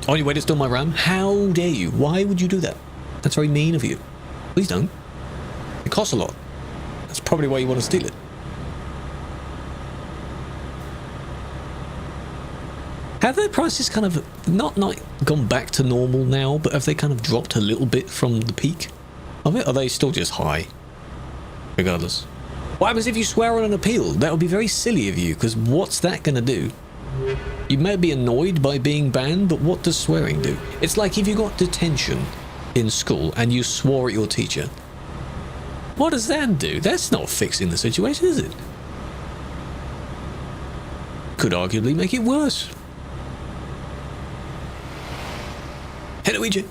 Oh, you wait to steal my RAM? How dare you? Why would you do that? That's very mean of you. Please don't. It costs a lot. That's probably why you want to steal it. Have their prices kind of not gone back to normal now, but have they kind of dropped a little bit from the peak of it? Are they still just high? Regardless. What happens if you swear on an appeal? That would be very silly of you, because what's that going to do? You may be annoyed by being banned, but what does swearing do? It's like if you got detention in school and you swore at your teacher. What does that do? That's not fixing the situation, is it? Could arguably make it worse. Hello, EJ.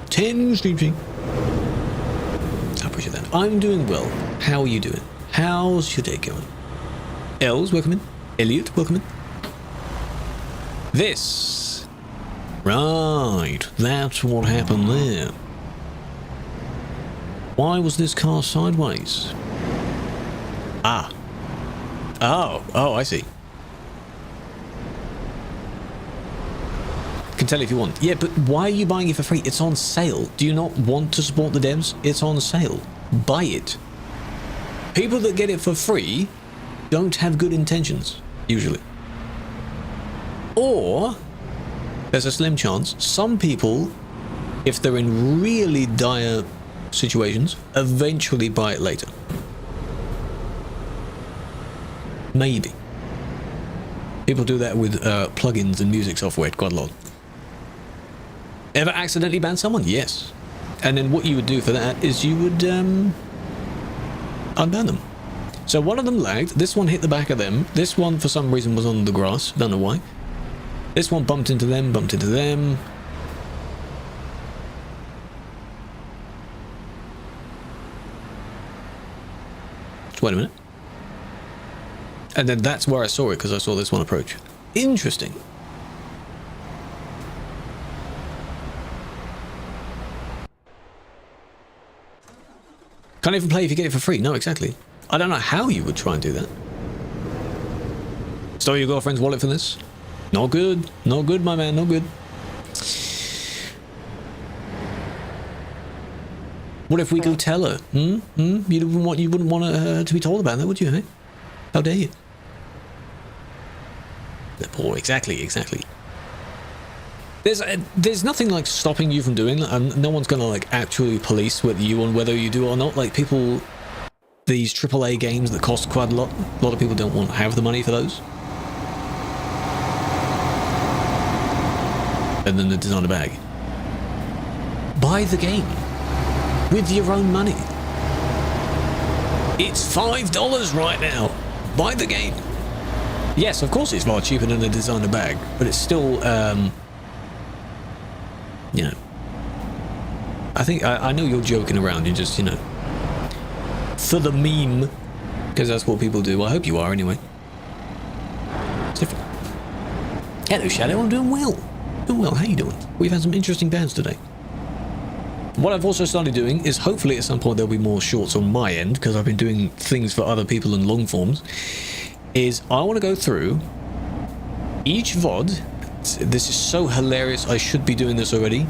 10 streaming. I appreciate that. I'm doing well. How are you doing? How's your day going? Els, welcome in. Elliot, welcome in. This. Right. That's what happened there. Why was this car sideways? Ah. Oh, I see. Can tell if you want. Yeah, but why are you buying it for free? It's on sale. Do you not want to support the devs? It's on sale. Buy it. People that get it for free don't have good intentions, usually. Or, there's a slim chance, some people, if they're in really dire situations, eventually buy it later. Maybe. People do that with plugins and music software quite a lot. Ever accidentally ban someone? Yes. And then what you would do for that is you would unban them. So one of them lagged, this one hit the back of them, this one for some reason was on the grass, don't know why. This one bumped into them, Just wait a minute. And then that's where I saw it, because I saw this one approach. Interesting. Can't even play if you get it for free. No, exactly. I don't know how you would try and do that. Stole your girlfriend's wallet for this? Not good. Not good, my man. Not good. What if we go tell her? You wouldn't want her to be told about that, would you, hey? How dare you? Poor, exactly. There's nothing like stopping you from doing that, and no one's gonna like actually police whether you do or not. Like people, these AAA games that cost quite a lot of people don't want to have the money for those. And then the designer bag. Buy the game with your own money. It's $5 right now. Buy the game. Yes, of course it's far cheaper than a designer bag, but it's still, you know. I know you're joking around. You're just, you know, for the meme, because that's what people do. I hope you are anyway. It's different. Hello, Shadow. I'm doing well. Doing well. How you doing? We've had some interesting bands today. What I've also started doing is hopefully at some point there'll be more shorts on my end, because I've been doing things for other people in long forms, is I want to go through each VOD. This is so hilarious, I should be doing this already.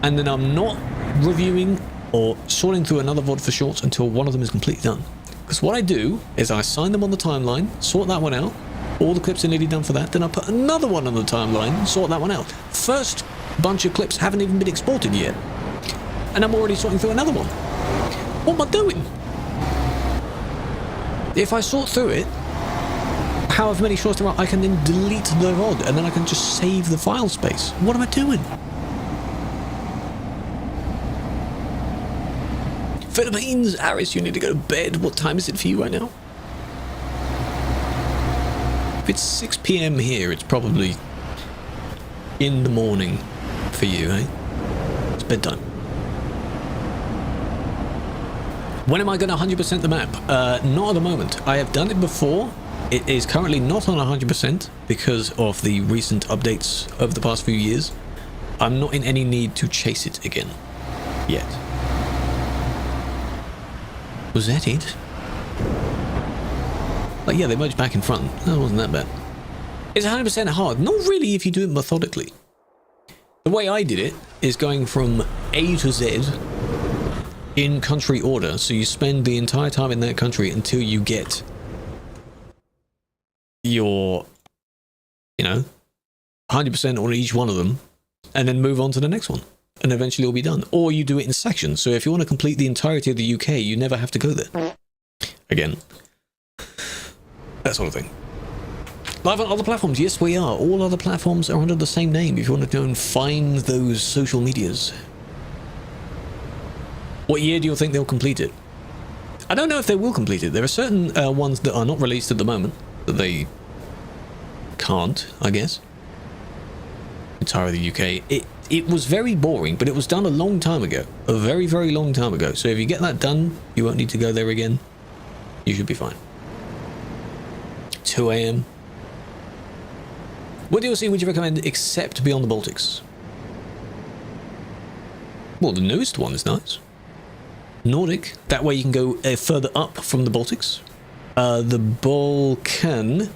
And then I'm not reviewing or sorting through another VOD for shorts until one of them is completely done. Because what I do is I assign them on the timeline, sort that one out, all the clips are nearly done for that, then I put another one on the timeline, sort that one out. First bunch of clips haven't even been exported yet. And I'm already sorting through another one. What am I doing? If I sort through it, however many shorts there are, I can then delete the VOD, and then I can just save the file space. What am I doing? Philippines, Aris, you need to go to bed. What time is it for you right now? If it's 6 PM here, it's probably in the morning for you, eh? It's bedtime. When am I going to 100% the map? Not at the moment. I have done it before. It is currently not on 100% because of the recent updates over the past few years. I'm not in any need to chase it again. Yet. Was that it? Like, yeah, they merged back in front. That wasn't that bad. It's 100% hard. Not really if you do it methodically. The way I did it is going from A to Z in country order. So you spend the entire time in that country until you get your, you know, 100% on each one of them, and then move on to the next one, and eventually it'll be done. Or you do it in sections, so if you want to complete the entirety of the UK, you never have to go there again. That sort of thing. Live on other platforms? Yes, we are. All other platforms are under the same name if you want to go and find those social medias. What year do you think they'll complete it? I don't know if they will complete it. There are certain ones that are not released at the moment that they can't, I guess. Entire of the UK. It was very boring, but it was done a long time ago. A very, very long time ago. So if you get that done, you won't need to go there again. You should be fine. 2 AM. What DLC would you recommend except Beyond the Baltics? Well, the newest one is nice. Nordic. That way you can go further up from the Baltics. The Balkan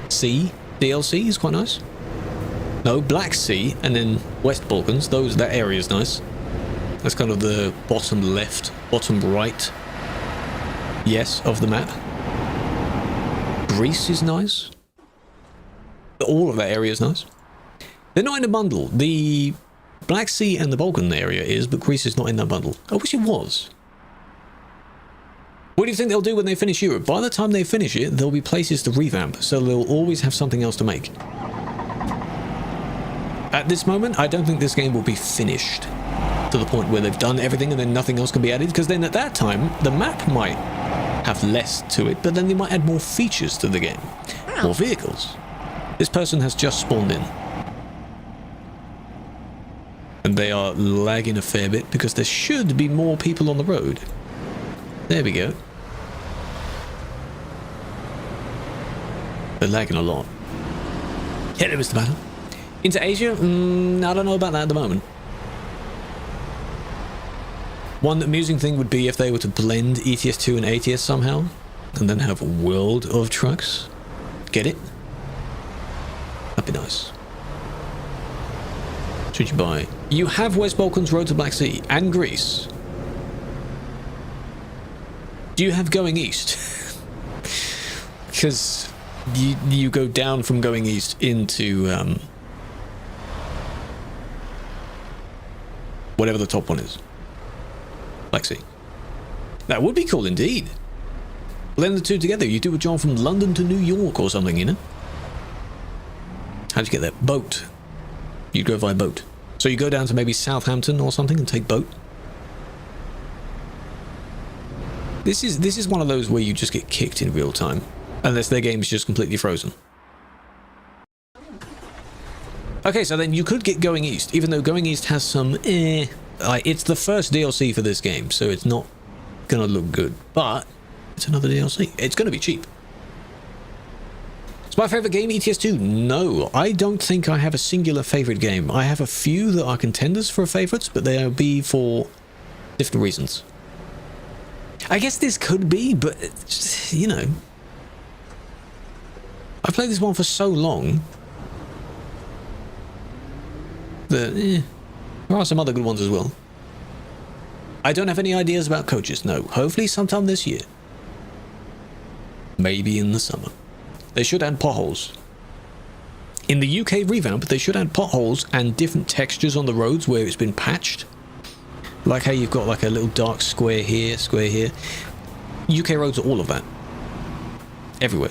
Sea DLC is quite nice. No, Black Sea and then West Balkans. That area is nice. That's kind of the bottom left, bottom right, yes, of the map. Greece is nice. All of that area is nice. They're not in a bundle. The Black Sea and the Balkan area is, but Greece is not in that bundle. I wish it was. What do you think they'll do when they finish Europe? By the time they finish it, there'll be places to revamp, so they'll always have something else to make. At this moment, I don't think this game will be finished to the point where they've done everything and then nothing else can be added, because then at that time, the map might have less to it, but then they might add more features to the game. More vehicles. This person has just spawned in. And they are lagging a fair bit because there should be more people on the road. There we go. They're lagging a lot. Hello, Mr. Battle. Into Asia? I don't know about that at the moment. One amusing thing would be if they were to blend ETS2 and ATS somehow, and then have a world of trucks. Get it? That'd be nice. Should you buy? You have West Balkans Road to Black Sea and Greece. Do you have going east? Because you go down from going east into whatever the top one is. Black Sea. That would be cool indeed. Blend the two together. You do a job from London to New York or something, you know? How'd you get there? Boat. You go via boat. So you go down to maybe Southampton or something and take boat. This is one of those where you just get kicked in real time. Unless their game is just completely frozen. Okay, so then you could get Going East, even though Going East has some it's the first DLC for this game, so it's not gonna look good. But it's another DLC. It's gonna be cheap. It's my favorite game, ETS2? No, I don't think I have a singular favorite game. I have a few that are contenders for favorites, but they'll be for different reasons. I guess this could be, but you know, I've played this one for so long that there are some other good ones as well. I don't have any ideas about coaches, no. Hopefully sometime this year. Maybe in the summer. They should add potholes. In the UK revamp, they should add potholes and different textures on the roads where it's been patched. Like how you've got like a little dark square here, square here. UK roads are all of that. Everywhere.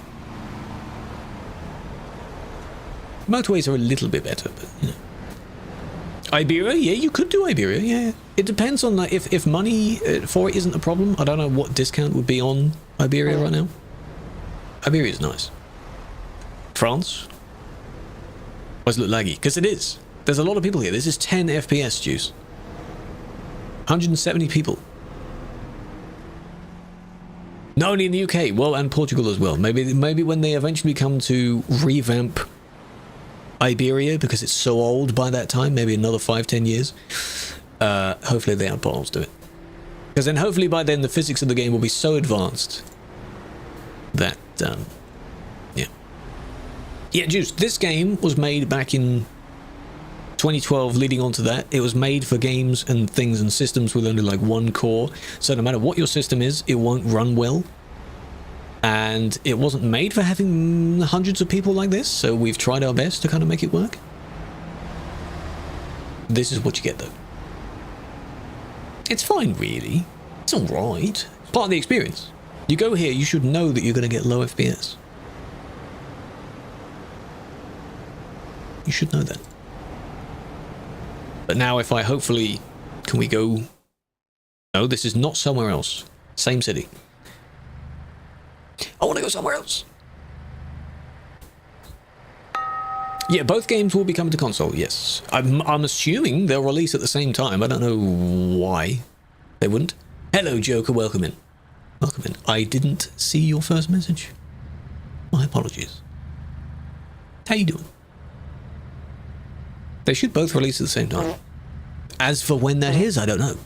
Motorways are a little bit better, but you know. Iberia? Yeah, you could do Iberia, yeah. It depends on like if money for it isn't a problem. I don't know what discount would be on Iberia right now. Iberia is nice. France? Why does it look laggy? Because it is. There's a lot of people here. This is 10 FPS, juice. 170 people. Not only in the UK, well, and Portugal as well. Maybe when they eventually come to revamp Iberia, because it's so old by that time, maybe another 5-10 years, hopefully they add potholes to it. Because then hopefully by then the physics of the game will be so advanced that, yeah, Juice, this game was made back in 2012 leading on to that. It was made for games and things and systems with only like one core, so no matter what your system is, it won't run well. And it wasn't made for having hundreds of people like this, so we've tried our best to kind of make it work. This is what you get though. It's fine really. It's alright. It's part of the experience. You go here, you should know that you're going to get low FPS. You should know that. But now if I hopefully... Can we go... No, this is not somewhere else. Same city. I want to go somewhere else. Yeah, both games will be coming to console, yes. I'm assuming they'll release at the same time. I don't know why they wouldn't. Hello, Joker. Welcome in. Welcome in. I didn't see your first message. My apologies. How you doing? They should both release at the same time. As for when that is, I don't know.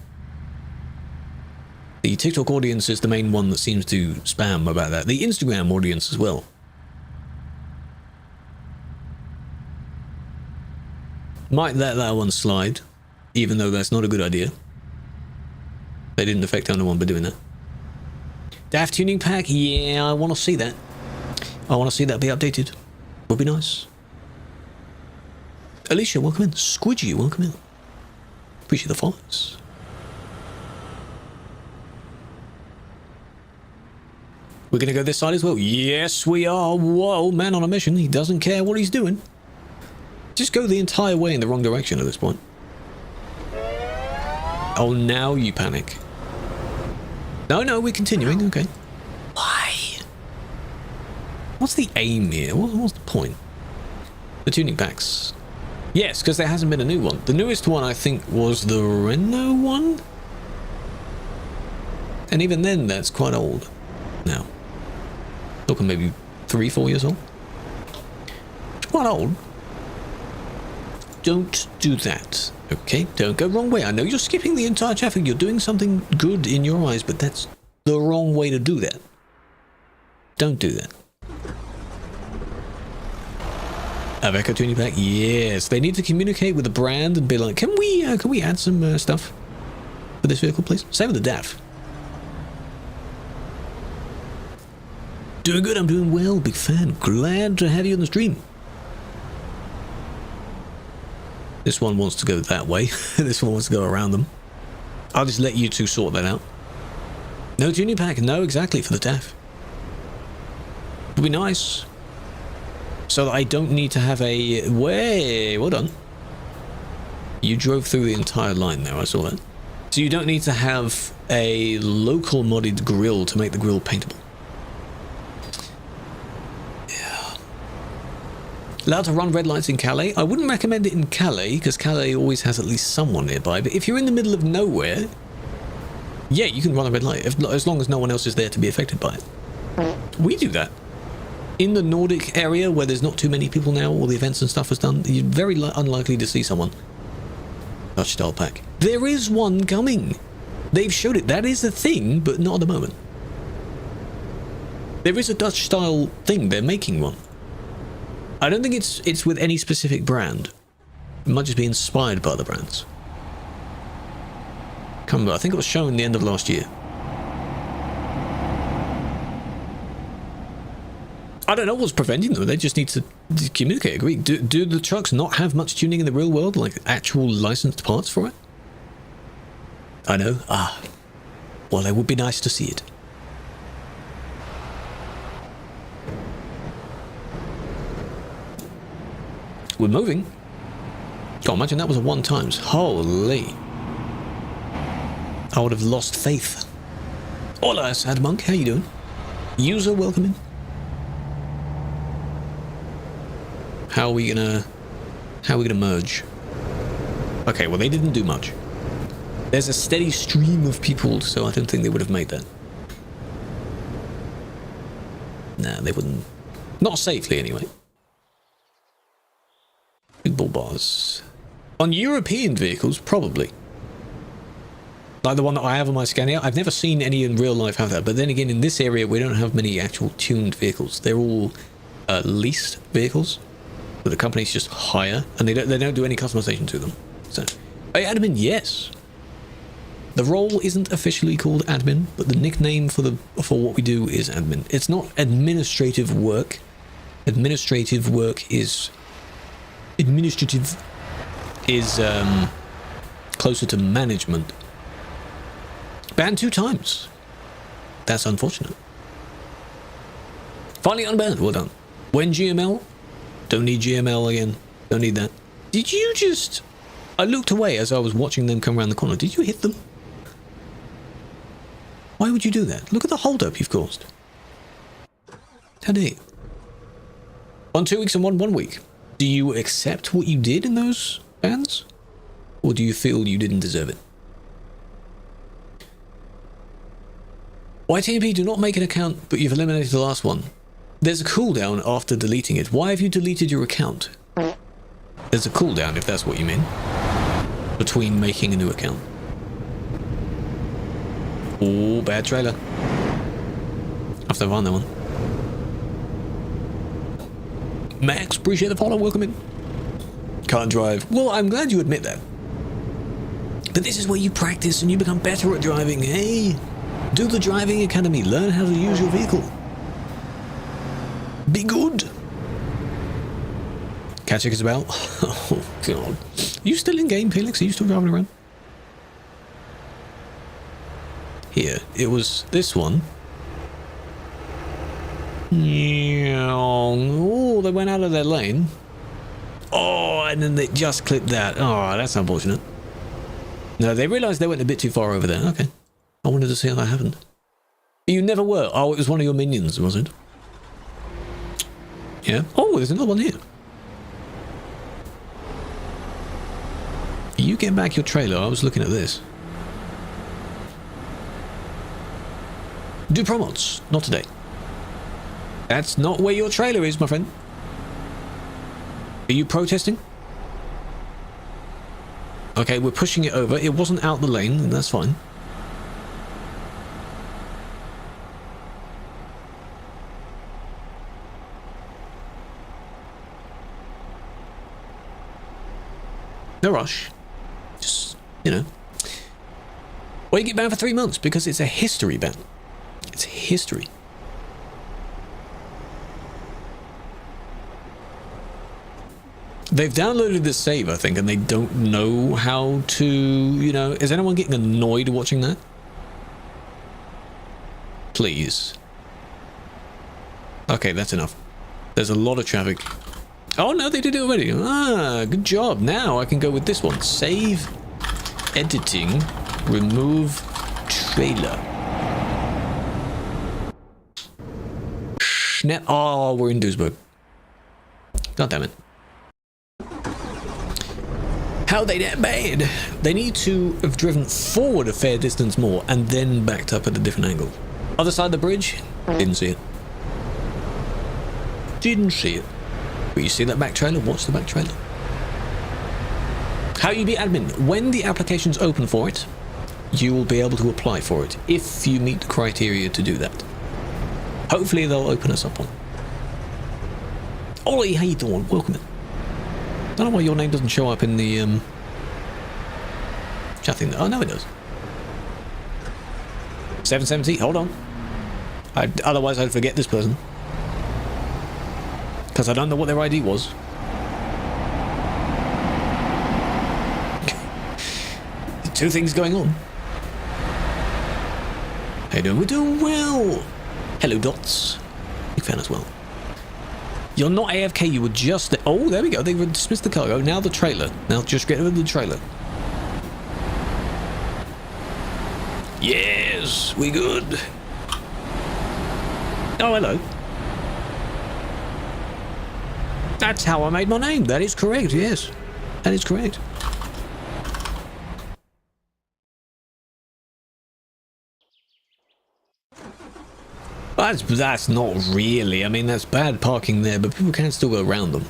The TikTok audience is the main one that seems to spam about that. The Instagram audience as well. Might let that one slide, even though that's not a good idea. They didn't affect anyone by doing that. DAF tuning pack? Yeah, I want to see that. I want to see that be updated. Would be nice. Alicia, welcome in. Squidgy, welcome in. Appreciate the follows. We're going to go this side as well. Yes, we are. Whoa, man on a mission. He doesn't care what he's doing. Just go the entire way in the wrong direction at this point. Oh, now you panic. No, we're continuing. Okay. Why? What's the aim here? What's the point? The tuning packs. Yes, because there hasn't been a new one. The newest one, I think, was the Renault one. And even then, that's quite old now. Talking maybe 3-4 years old. Quite old. don't do that. Okay, don't go wrong way. I know you're skipping the entire traffic. You're doing something good in your eyes, but that's the wrong way to do that. Don't do that. Aveco tuning pack, yes. They need to communicate with the brand and be like, can we add some stuff for this vehicle, please? Same with the DAF. Doing good, I'm doing well, big fan. Glad to have you on the stream. This one wants to go that way. This one wants to go around them. I'll just let you two sort that out. No tuning pack, no, exactly, for the DAF. It'd be nice. So that I don't need to have a... Way, well done. You drove through the entire line there, I saw that. So you don't need to have a local modded grille to make the grille paintable. Yeah. Allowed to run red lights in Calais? I wouldn't recommend it in Calais, because Calais always has at least someone nearby. But if you're in the middle of nowhere, yeah, you can run a red light, as long as no one else is there to be affected by it. We do that. In the Nordic area, where there's not too many people now, all the events and stuff is done, you're very unlikely to see someone. Dutch style pack. There is one coming. They've showed it. That is a thing, but not at the moment. There is a Dutch style thing. They're making one. I don't think it's with any specific brand. It might just be inspired by other brands. Can't remember. I think it was shown the end of last year. I don't know what's preventing them. They just need to communicate, agree. Do the trucks not have much tuning in the real world, like actual licensed parts for it? I know. Ah. Well, it would be nice to see it. We're moving. God, imagine that was a 1 times. Holy. I would have lost faith. Hola, Sad Monk. How you doing? User, welcome in. How are we gonna merge? Okay, well, they didn't do much. There's a steady stream of people, so I don't think they would have made that. Nah, they wouldn't. Not safely, anyway. Big bull bars. On European vehicles, probably. Like the one that I have on my Scania. I've never seen any in real life have that, but then again, in this area, we don't have many actual tuned vehicles. They're all leased vehicles. But the companies just hire, and they don't do any customization to them. So, hey, admin, yes. The role isn't officially called admin, but the nickname for what we do is admin. It's not administrative work. Administrative work is closer to management. Banned 2 times. That's unfortunate. Finally unbanned. Well done. When GML? Don't need GML again. Don't need that. Did you just... I looked away as I was watching them come around the corner. Did you hit them? Why would you do that? Look at the hold-up you've caused. How dare you? 1 2 weeks and 1 week. Do you accept what you did in those bans? Or do you feel you didn't deserve it? YTMP, do not make an account, but you've eliminated the last one. There's a cooldown after deleting it. Why have you deleted your account? There's a cooldown, if that's what you mean, between making a new account. Oh, bad trailer. Have to run that one. Max, appreciate the follow. Welcome in. Can't drive. Well, I'm glad you admit that. But this is where you practice and you become better at driving. Hey, do the driving academy. Learn how to use your vehicle. Be good. Catch is about. Oh, God. Are you still in game, Felix? Are you still driving around? Here. It was this one. Oh, they went out of their lane. Oh, and then they just clipped that. Oh, that's unfortunate. No, they realised they went a bit too far over there. Okay. I wanted to see how that happened. You never were. Oh, it was one of your minions, was it? Yeah. Oh, there's another one here. You get back your trailer. I was looking at this. Do promotes. Not today. That's not where your trailer is, my friend. Are you protesting? Okay, we're pushing it over. It wasn't out the lane, and that's fine. No rush. Just, you know. Well, you get banned for 3 months because it's a history ban. It's history. They've downloaded this save, I think, and they don't know how to, you know... Is anyone getting annoyed watching that? Please. Okay, that's enough. There's a lot of traffic. Oh, no, they did it already. Ah, good job. Now I can go with this one. Save, editing, remove, trailer. Snap. Oh, we're in Duisburg. God damn it. How are they that bad? They need to have driven forward a fair distance more and then backed up at a different angle. Other side of the bridge? Didn't see it. Didn't see it. But you see that back trailer? Watch the back trailer. How you be admin? When the application's open for it, you will be able to apply for it if you meet the criteria to do that. Hopefully they'll open us up on. Ollie, how you doing? Welcome in. I don't know why your name doesn't show up in the chat thing. Oh no, it does. 770. Hold on. Otherwise, I'd forget this person because I don't know what their ID was. Two things going on. How you doing? We're doing well. Hello, Dots. Big fan as well. You're not AFK, you were just... Oh, there we go. They dismissed the cargo. Now the trailer. Now just get rid of the trailer. Yes, we good. Oh, hello. That's how I made my name. That is correct, yes. That is correct. That's not really. I mean, that's bad parking there, but people can still go around them.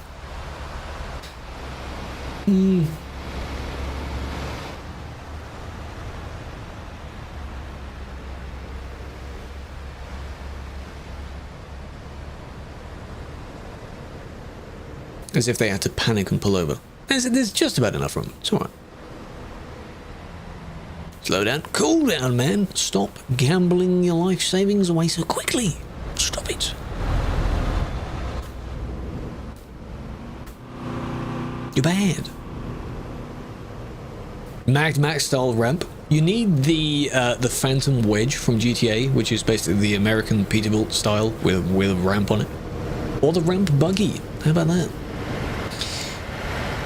As if they had to panic and pull over. There's just about enough room. It's alright. Slow down. Cool down, man. Stop gambling your life savings away so quickly. Stop it. You're bad. Max style ramp. You need the Phantom Wedge from GTA, which is basically the American Peterbilt style with a ramp on it. Or the ramp buggy. How about that?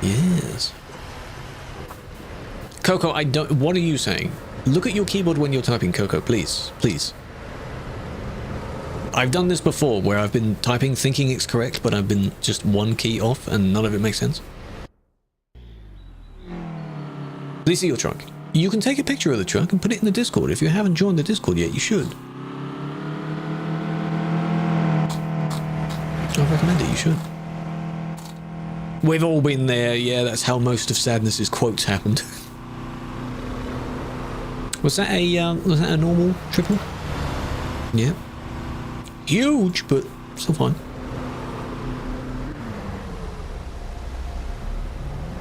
Yes. Coco, I don't... What are you saying? Look at your keyboard when you're typing, Coco, please. Please. I've done this before, where I've been typing thinking it's correct, but I've been just one key off, and none of it makes sense. Please see your truck. You can take a picture of the truck and put it in the Discord. If you haven't joined the Discord yet, you should. I recommend it, you should. We've all been there, yeah, that's how most of Sadness's quotes happened. Was that a normal triple? Yeah. Huge, but still fine.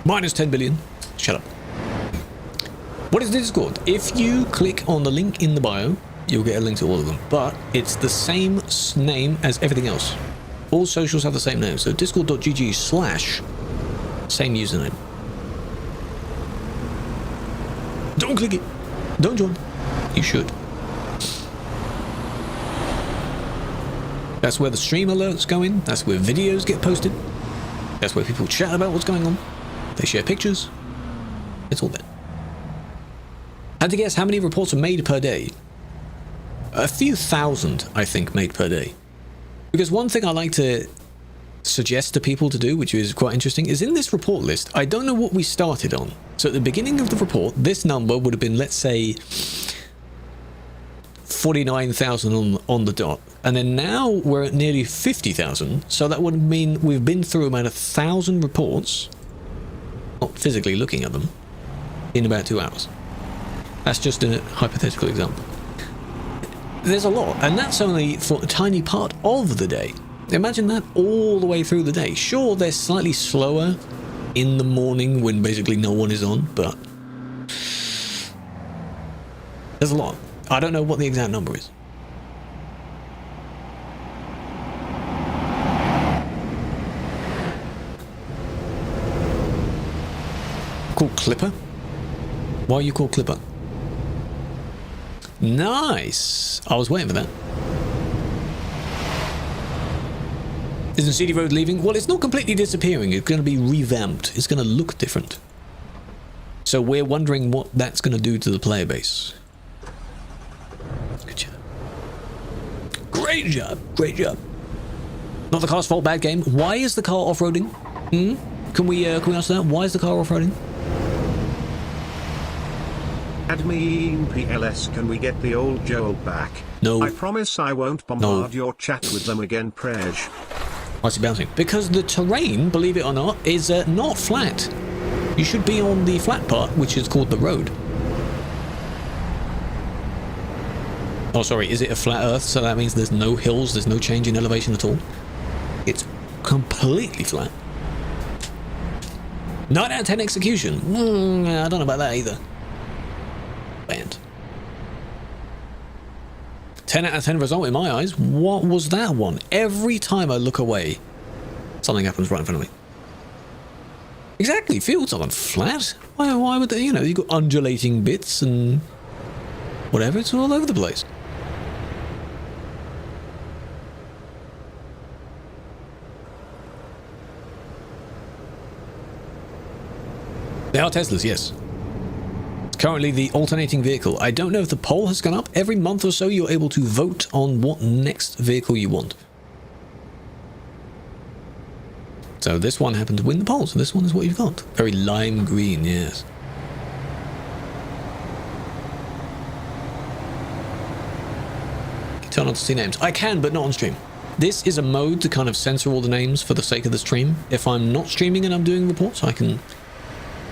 Minus 10 billion. Shut up. What is the Discord? If you click on the link in the bio, you'll get a link to all of them. But it's the same name as everything else. All socials have the same name. So discord.gg/ same username. Don't click it. Don't join. You should. That's where the stream alerts go in. That's where videos get posted. That's where people chat about what's going on. They share pictures. It's all there. Had to guess how many reports are made per day. A few thousand, I think, made per day. Because one thing I like to suggest to people to do, which is quite interesting, is in this report list, I don't know what we started on. So at the beginning of the report, this number would have been, let's say, 49,000 on the dot. And then now we're at nearly 50,000. So that would mean we've been through about 1,000 reports. Not physically looking at them. in about 2 hours. That's just a hypothetical example. There's a lot, and that's only for a tiny part of the day. Imagine that all the way through the day. Sure, they're slightly slower in the morning when basically no one is on, but there's a lot. I don't know what the exact number is. Called Clipper? Why are you called Clipper? Nice! I was waiting for that. Isn't CD Road leaving? Well, it's not completely disappearing. It's going to be revamped. It's going to look different. So we're wondering what that's going to do to the player base. Good job. Great job. Great job. Not the car's fault, bad game. Why is the car off-roading? Can we answer that? Why is the car off-roading? Admin PLS, can we get the old Joel back? No. I promise I won't bombard your chat with them again, Prej. Why is it bouncing? Because the terrain, believe it or not, is not flat. You should be on the flat part, which is called the road. Oh, sorry, is it a flat earth? So that means there's no hills, there's no change in elevation at all? It's completely flat. 9 out of 10 execution. I don't know about that either. Banned. 10 out of 10 result in my eyes. What was that one? Every time I look away, something happens right in front of me. Exactly, fields aren't flat. Why would they, you know, you've got undulating bits and whatever, it's all over the place. They are Teslas, yes. Currently the alternating vehicle. I don't know if the poll has gone up. Every month or so you're able to vote on what next vehicle you want. So this one happened to win the poll, so this one is what you've got. Very lime green, yes. Turn on to see names. I can, but not on stream. This is a mode to kind of censor all the names for the sake of the stream. If I'm not streaming and I'm doing reports, I can...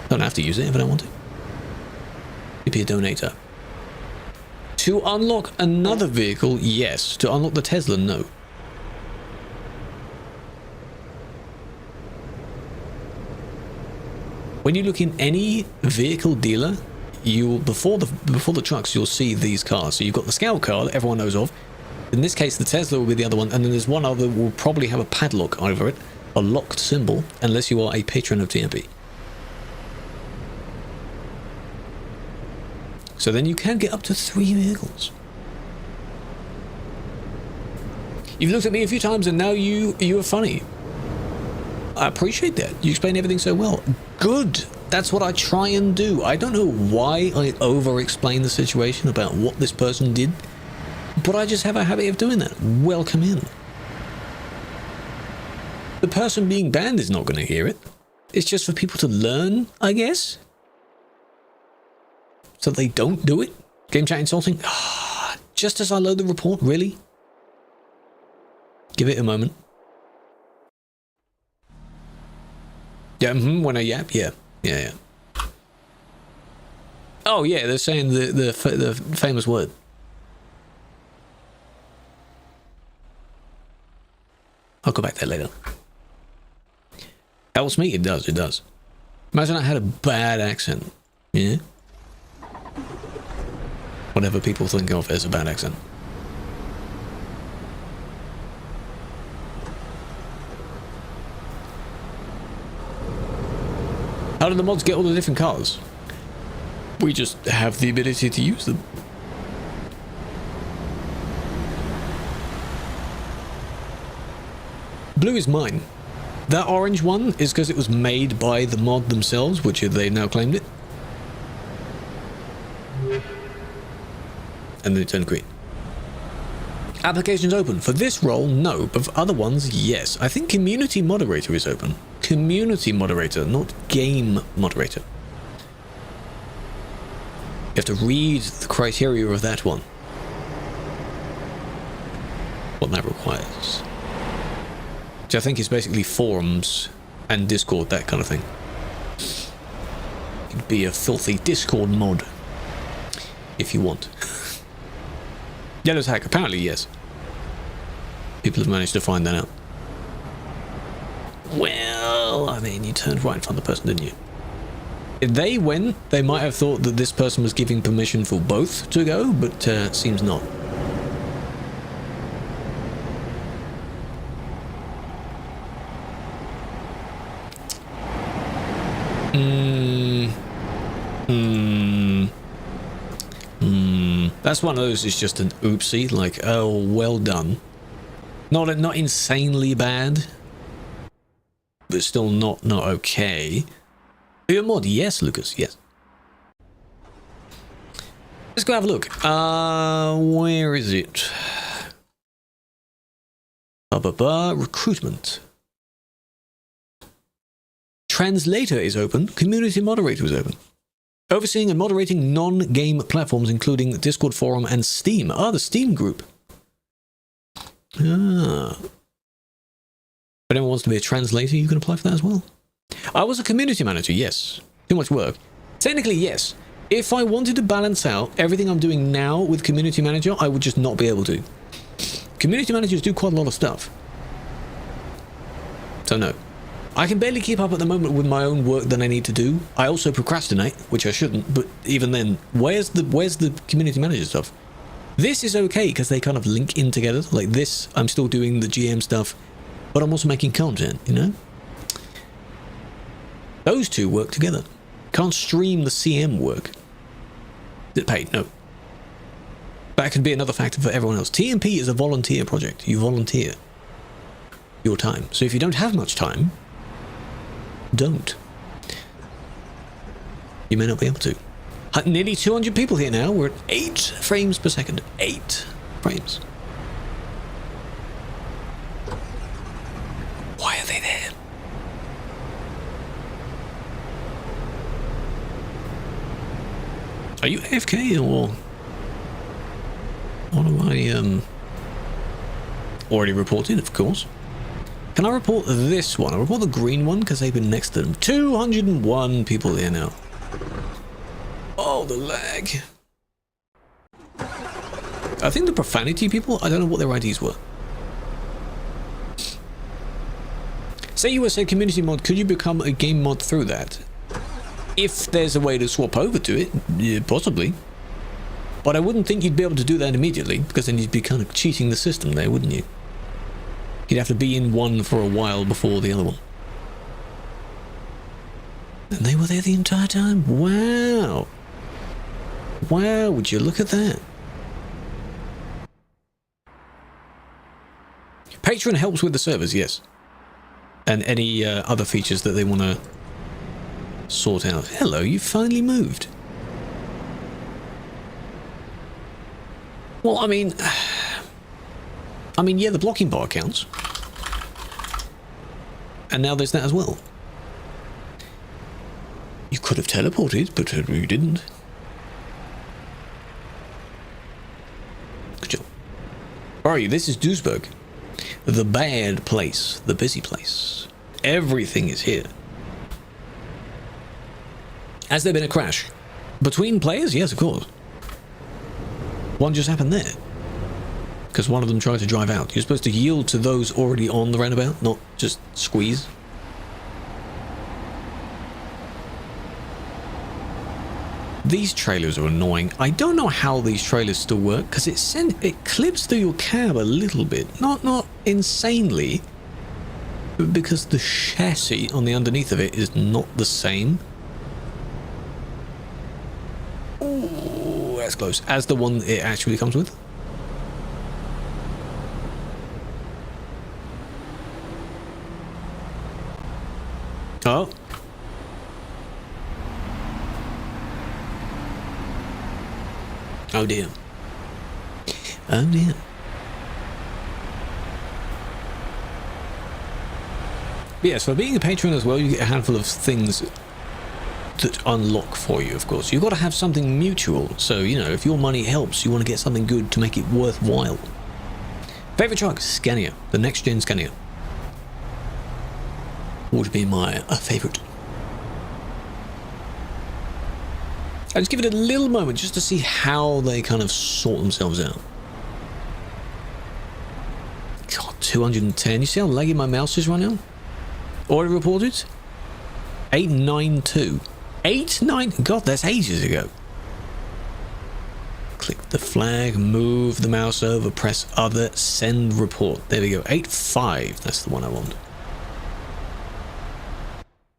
Don't have to use it if I don't want to. Be a donator. To unlock another vehicle, yes. To unlock the Tesla, no. When you look in any vehicle dealer, you before the trucks, you'll see these cars. So you've got the Scout car that everyone knows of. In this case, the Tesla will be the other one, and then there's one other that will probably have a padlock over it, a locked symbol, unless you are a patron of TMP. So then you can get up to 3 vehicles. You've looked at me a few times and now you are funny. I appreciate that. You explain everything so well. Good. That's what I try and do. I don't know why I over-explain the situation about what this person did, but I just have a habit of doing that. Welcome in. The person being banned is not going to hear it. It's just for people to learn, I guess. So they don't do it? Game chat insulting? Just as I load the report, really? Give it a moment. Yeah, when I yap, yeah. Oh yeah, they're saying the famous word. I'll go back there later. Helps me, it does. Imagine I had a bad accent, yeah? Whatever people think of as a bad accent. How do the mods get all the different cars? We just have the ability to use them. Blue is mine. That orange one is because it was made by the mod themselves, which they've now claimed it. And then it turned green. Applications open. For this role, no. But for other ones, yes. I think community moderator is open. Community moderator, not game moderator. You have to read the criteria of that one. What that requires. Which I think is basically forums and Discord, that kind of thing. could be a filthy Discord mod if you want. Yellow's hack, apparently yes. People have managed to find that out. Well, I mean, you turned right in front of the person, didn't you? If they went, they might have thought that this person was giving permission for both to go, but seems not. That's one of those, it's just an oopsie, like, oh, well done. Not insanely bad, but still not okay. Are you a mod? Yes, Lucas, yes. Let's go have a look. Where is it? Recruitment. Translator is open. Community moderator is open. Overseeing and moderating non-game platforms, including Discord forum and Steam. Ah, the Steam group. Ah. If anyone wants to be a translator, you can apply for that as well. I was a community manager, yes. Too much work. Technically, yes. If I wanted to balance out everything I'm doing now with community manager, I would just not be able to. Community managers do quite a lot of stuff. So no. I can barely keep up at the moment with my own work that I need to do. I also procrastinate, which I shouldn't, but even then, where's the community manager stuff? This is okay because they kind of link in together. Like this, I'm still doing the GM stuff, but I'm also making content, you know? Those two work together. Can't stream the CM work. Is it paid? No. That could be another factor for everyone else. TMP is a volunteer project. You volunteer your time. So if you don't have much time, don't. You may not be able to. Nearly 200 people here now. We're at 8 frames per second. 8 frames. Why are they there? Are you AFK or what am I already reported, of course. Can I report this one? I'll report the green one because they've been next to them. 201 people here now. Oh, the lag. I think the profanity people, I don't know what their IDs were. Say you were, say, community mod, could you become a game mod through that? If there's a way to swap over to it, yeah, possibly. But I wouldn't think you'd be able to do that immediately, because then you'd be kind of cheating the system there, wouldn't you? You'd have to be in one for a while before the other one. And they were there the entire time? Wow. Wow, would you look at that? Patreon helps with the servers, yes. And any other features that they want to sort out. Hello, you finally moved. Well, I mean, yeah, the blocking bar counts. And now there's that as well. You could have teleported, but you didn't. Good job. Where are you? This is Duisburg. The bad place. The busy place. Everything is here. Has there been a crash? Between players? Yes, of course. One just happened there. Because one of them tried to drive out. You're supposed to yield to those already on the roundabout, not just squeeze. These trailers are annoying. I don't know how these trailers still work, because it clips through your cab a little bit. Not insanely, but because the chassis on the underneath of it is not the same. Ooh, that's close. As the one it actually comes with. Oh. Oh dear. Oh dear. Yes, for being a patron as well, you get a handful of things that unlock for you, of course. You've got to have something mutual. So, you know, if your money helps, you want to get something good to make it worthwhile. Favorite truck? Scania. The next gen Scania would be my favorite. I just give it a little moment just to see how they kind of sort themselves out. God, 210. You see how laggy my mouse is right now? Order reported? 892. 89? God, that's ages ago. Click the flag, move the mouse over, press other, send report. There we go. 85. That's the one I want.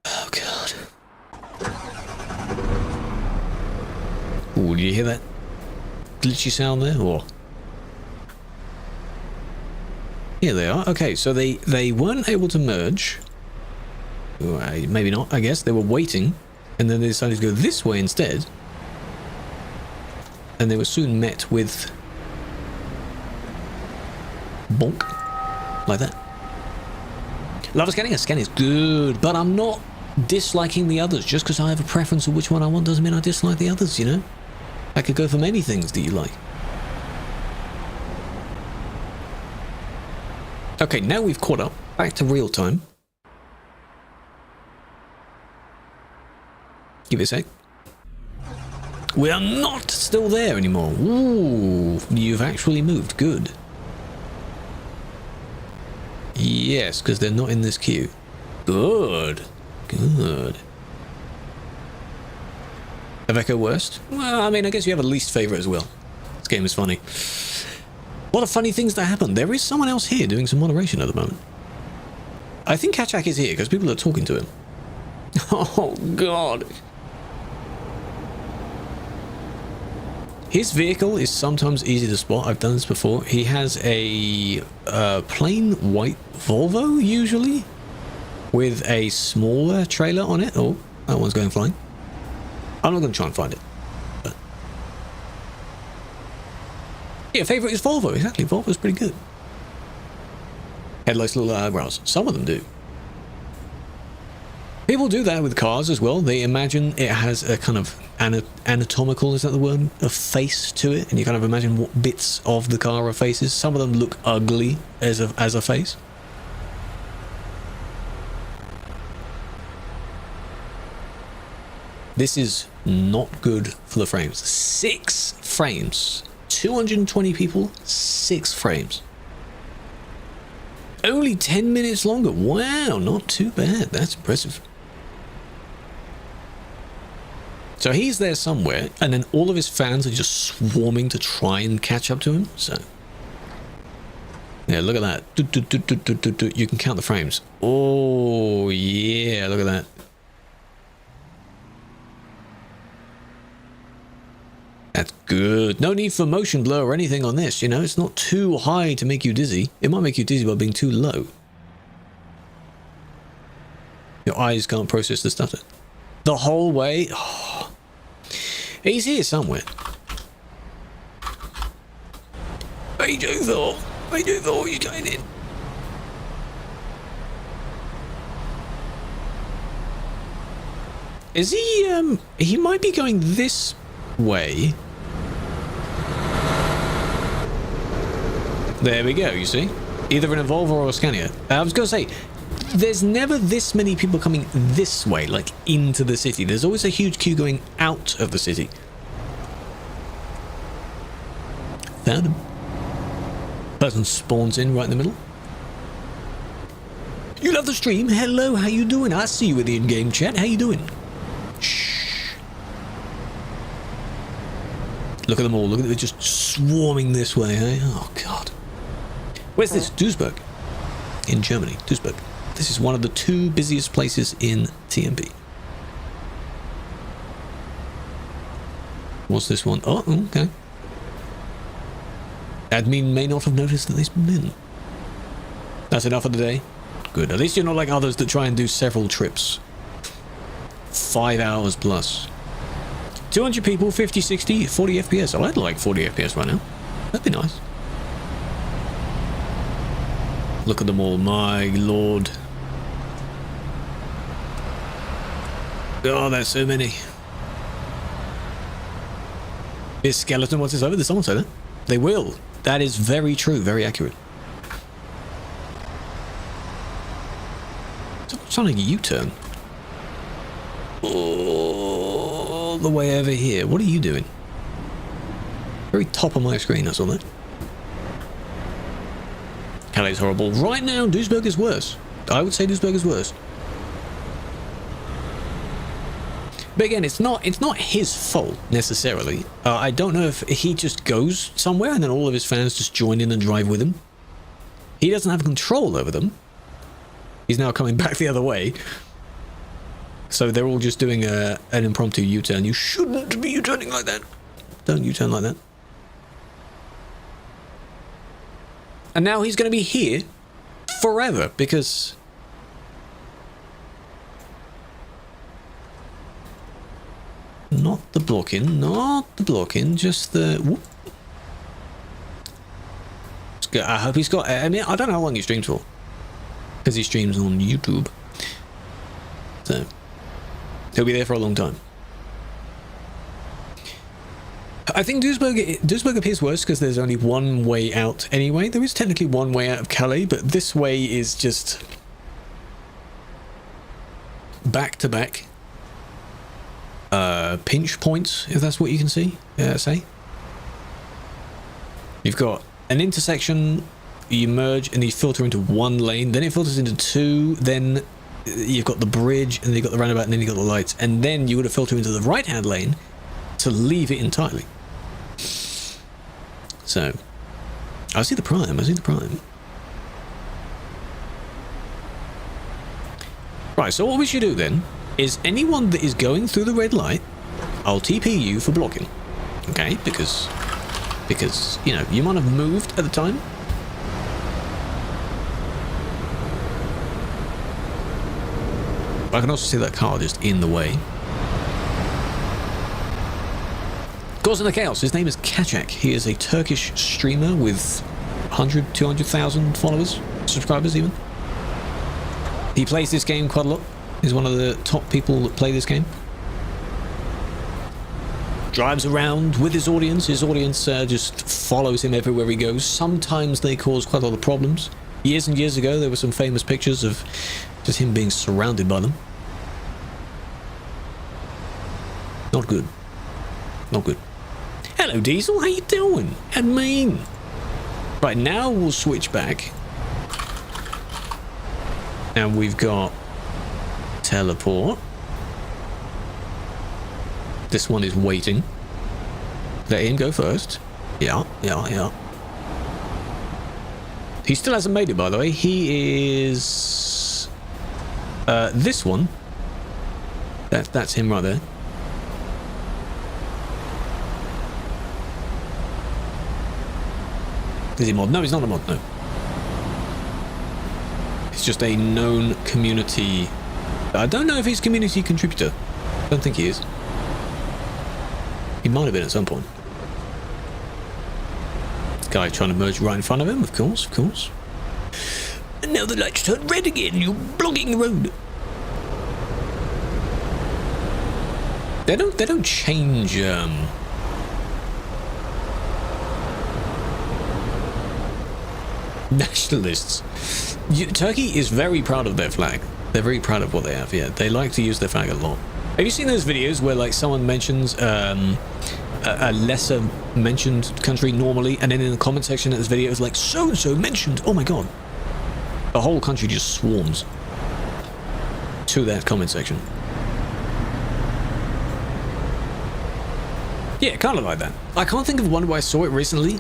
Oh, God. Ooh, did you hear that glitchy sound there? Or here they are. Okay, so they weren't able to merge. Maybe not, I guess. They were waiting, and then they decided to go this way instead. And they were soon met with bonk. Like that. Love scanning. A scan is good, but I'm not disliking the others. Just because I have a preference of which one I want doesn't mean I dislike the others, you know? I could go for many things that you like. Okay, now we've caught up. Back to real time. Give it a sec. We are not still there anymore. Ooh, you've actually moved. Good. Yes, because they're not in this queue. Good. Good. Aveco worst? Well, I mean, I guess you have a least favorite as well. This game is funny. A lot of funny things that happen. There is someone else here doing some moderation at the moment. I think Kachak is here because people are talking to him. Oh, God. His vehicle is sometimes easy to spot. I've done this before. He has a plain white Volvo, usually, with a smaller trailer on it. Oh, that one's going flying. I'm not going to try and find it. But yeah, favourite is Volvo. Exactly, Volvo's pretty good. Headlights look like eyebrows. Some of them do. People do that with cars as well. They imagine it has a kind of anatomical, is that the word? A face to it, and you kind of imagine what bits of the car are faces. Some of them look ugly as a face. This is not good for the frames. 6 frames. 220 people, 6 frames. Only 10 minutes longer. Wow, not too bad. That's impressive. So he's there somewhere, and then all of his fans are just swarming to try and catch up to him. So, yeah, look at that. You can count the frames. Oh, yeah, look at that. That's good. No need for motion blur or anything on this, you know. It's not too high to make you dizzy. It might make you dizzy by being too low. Your eyes can't process the stuff. The whole way. Oh. He's here somewhere. I do though he's going in. Is he, he might be going this way. There we go, you see? Either in a Volvo or a Scania. I was going to say, there's never this many people coming this way, like into the city. There's always a huge queue going out of the city. Found him. Person spawns in right in the middle. You love the stream? Hello, how you doing? I see you in the in-game chat. How you doing? Shh. Look at them all. Look at them just swarming this way, eh? Oh, God. Where's this? Duisburg. In Germany. Duisburg. This is one of the 2 busiest places in TMP. What's this one? Oh, okay. Admin may not have noticed that they've been in. That's enough for the day. Good. At least you're not like others that try and do several trips. 5 hours plus. 200 people, 50, 60, 40 FPS. Oh, I'd like 40 FPS right now. That'd be nice. Look at them all, my lord. Oh, there's so many. Is skeleton once it's over? Did someone say that? They will. That is very true, very accurate. Someone's trying to U-turn. Oh, the way over here. What are you doing? Very top of my screen, that's all that. Calais horrible. Right now, Duisburg is worse. I would say Duisburg is worse. But again, it's not his fault, necessarily. I don't know if he just goes somewhere and then all of his fans just join in and drive with him. He doesn't have control over them. He's now coming back the other way. So they're all just doing an impromptu U-turn. You shouldn't be U-turning like that. Don't U-turn like that. And now he's going to be here forever because... Not the blocking, just the... Whoop. I hope he's got... I mean, I don't know how long he streams for. Because he streams on YouTube. So, he'll be there for a long time. I think Duisburg appears worse because there's only one way out anyway. There is technically one way out of Calais, but this way is just... back-to-back. Pinch points, if that's what you can see, say. You've got an intersection, you merge and you filter into one lane, then it filters into two, then you've got the bridge, and then you've got the roundabout, and then you've got the lights, and then you would have filtered into the right-hand lane to leave it entirely. So, I see the prime, Right, so what we should do then is anyone that is going through the red light, I'll TP you for blocking. Okay, because you know, you might have moved at the time. But I can also see that car just in the way. Causing the chaos. His name is Kachak. He is a Turkish streamer with 100, 200,000 followers, subscribers even. He plays this game quite a lot. He's one of the top people that play this game. Drives around with his audience. His audience just follows him everywhere he goes. Sometimes they cause quite a lot of problems. Years and years ago, there were some famous pictures of just him being surrounded by them. Not good. Not good. Hello, Diesel. How you doing? Admin. Right, now we'll switch back. And we've got teleport. This one is waiting. Let him go first. Yeah. He still hasn't made it, by the way. He is... this one. That's him right there. Is he a mod? No, he's not a mod, no. It's just a known community... I don't know if he's a community contributor. I don't think he is. He might have been at some point. Guy trying to merge right in front of him, of course. And now the lights turn red again. You're blocking the road. They don't change. Nationalists. Turkey is very proud of their flag. They're very proud of what they have. Yeah, they like to use their flag a lot. Have you seen those videos where like someone mentions a lesser mentioned country normally, and then in the comment section of this video it's like so and so mentioned? Oh my god, the whole country just swarms to that comment section. Yeah, kind of like that. I can't think of one where I saw it recently.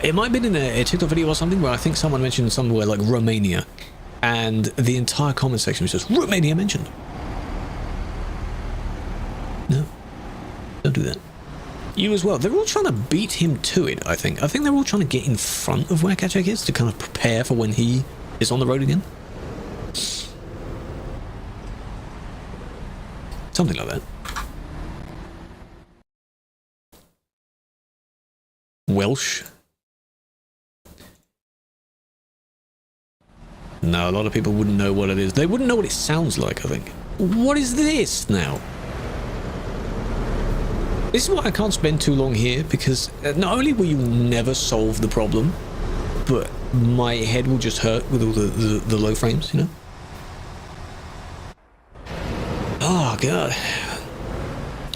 It might have been in a TikTok video or something where I think someone mentioned somewhere like Romania, and the entire comment section was just Romania mentioned. No, don't do that. You as well. They're all trying to beat him to it, I think. I think they're all trying to get in front of where Kachak is to kind of prepare for when he is on the road again. Something like that. Welsh. No, a lot of people wouldn't know what it is. They wouldn't know what it sounds like, I think. What is this now? This is why I can't spend too long here, because not only will you never solve the problem, but my head will just hurt with all the low frames, you know? Oh, God.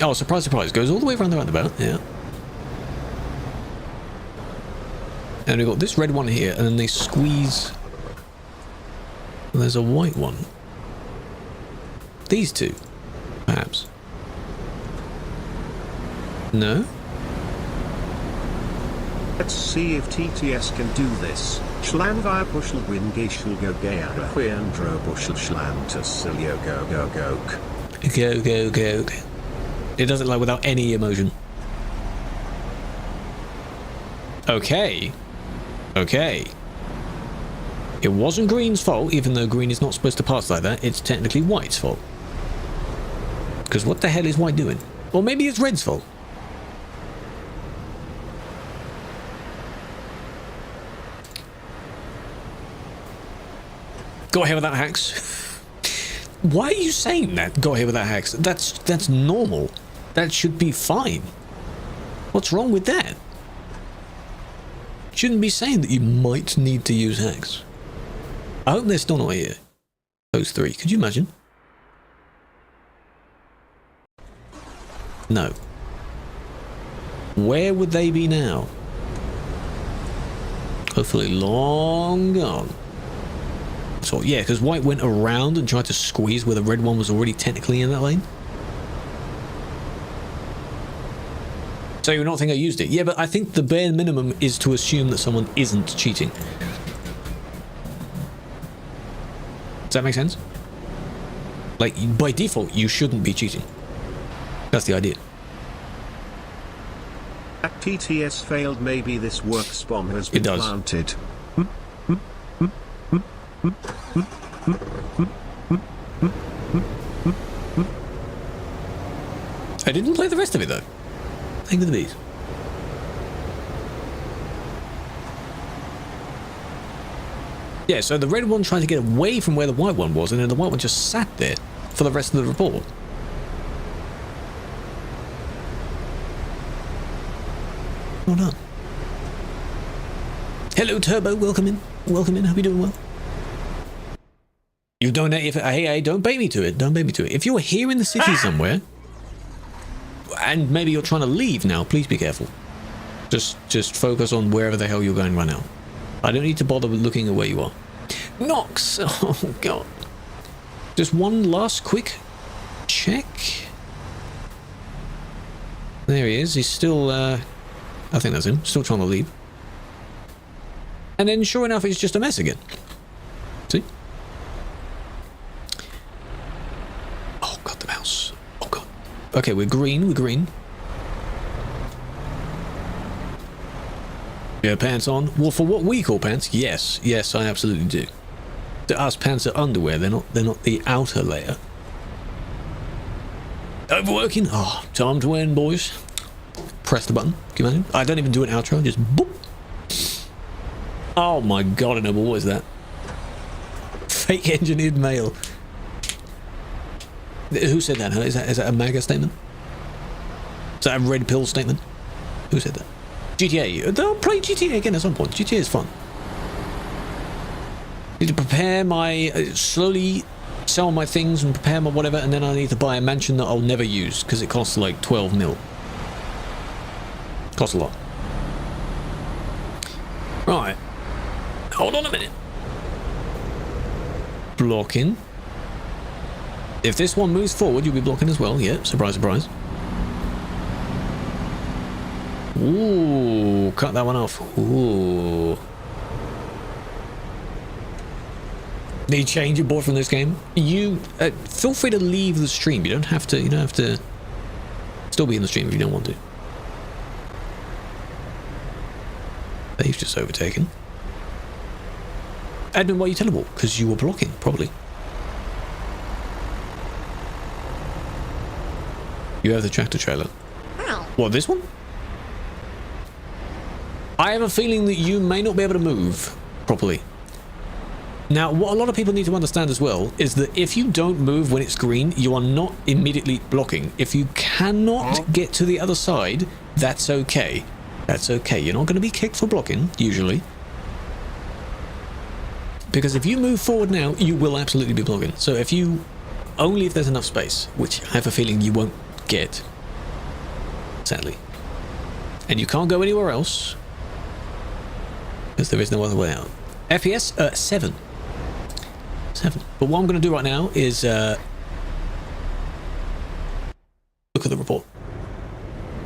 Oh, surprise, surprise. Goes all the way around the roundabout. Yeah. And we've got this red one here, and then they squeeze. And there's a white one. These two, perhaps. No? Let's see if TTS can do this. Schlan via bushel wingashel go gaya queandro bushel schlan to silio go go go. Go, go, go. It does it like without any emotion. Okay. Okay. It wasn't green's fault, even though green is not supposed to pass like that. It's technically white's fault. Because what the hell is white doing? Or maybe it's red's fault. Got here without hacks. Why are you saying that? Got here without hacks. That's normal. That should be fine. What's wrong with that? Shouldn't be saying that you might need to use hacks. I hope they're still not here. Those three. Could you imagine? No. Where would they be now? Hopefully long gone. So yeah, because white went around and tried to squeeze where the red one was already technically in that lane. So you not think I used it? Yeah, but I think the bare minimum is to assume that someone isn't cheating. Does that make sense? Like, by default, you shouldn't be cheating. That's the idea. That TTS failed. Maybe this works bomb has been planted. I didn't play the rest of it though. Think of the bees. Yeah, so the red one tried to get away from where the white one was, and then the white one just sat there for the rest of the report. Well done. Hello, Turbo. Welcome in. Welcome in. Hope you're doing well. You donate if hey, don't bait me to it. Don't bait me to it. If you're here in the city somewhere, and maybe you're trying to leave now, please be careful. Just focus on wherever the hell you're going right now. I don't need to bother with looking at where you are. Nox! Oh, God. Just one last quick check. There he is. He's still, I think that's him. Still trying to leave. And then, sure enough, it's just a mess again. See? Oh, God, the mouse. Oh, God. Okay, we're green. We're green. Yeah, pants on. Well, for what we call pants, yes. Yes, I absolutely do. To us, pants are underwear. They're not the outer layer. Overworking? Oh, time to win, boys. Press the button. Can you imagine? I don't even do an outro. Just boop. Oh my God, Noble, what is that? Fake engineered mail. Who said that? Huh? Is that a MAGA statement? Is that a red pill statement? Who said that? GTA. They'll play GTA again at some point. GTA is fun. Need to prepare my slowly sell my things and prepare my whatever, and then I need to buy a mansion that I'll never use because it costs like 12 mil. Costs a lot. Right. Hold on a minute. Blocking. If this one moves forward, you'll be blocking as well. Yeah, surprise, surprise. Ooh, cut that one off. Ooh. Did you change your board from this game? You feel free to leave the stream. You don't have to. You don't have to. Still be in the stream if you don't want to. They've just overtaken. Admin, why you teleport? Because you were blocking, probably. You have the tractor trailer. What, this one? I have a feeling that you may not be able to move properly. Now, what a lot of people need to understand as well is that if you don't move when it's green, you are not immediately blocking. If you cannot get to the other side, that's okay. That's okay. You're not going to be kicked for blocking, usually. Because if you move forward now, you will absolutely be blocking. So if you... Only if there's enough space, which I have a feeling you won't get. sadly. And you can't go anywhere else because there is no other way out. FPS 7. 7. But what I'm going to do right now is look at the report.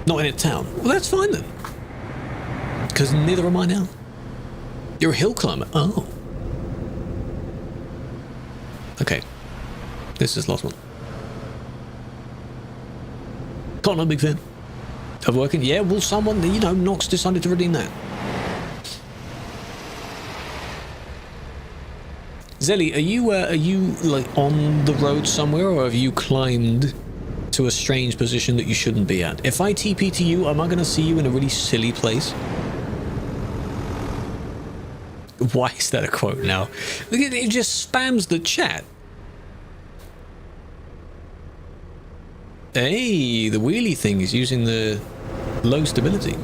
Not in a town. Well, that's fine then. Because neither am I now. You're a hill climber. Oh. Okay. This is the last one. Not a big fan of working. Yeah, well, someone, you know, Nox decided to redeem that. Zelly, are you like on the road somewhere, or have you climbed to a strange position that you shouldn't be at? If I TP to you, am I going to see you in a really silly place? Why is that a quote now? Look at it, it just spams the chat. Hey, the wheelie thing is using the low stability.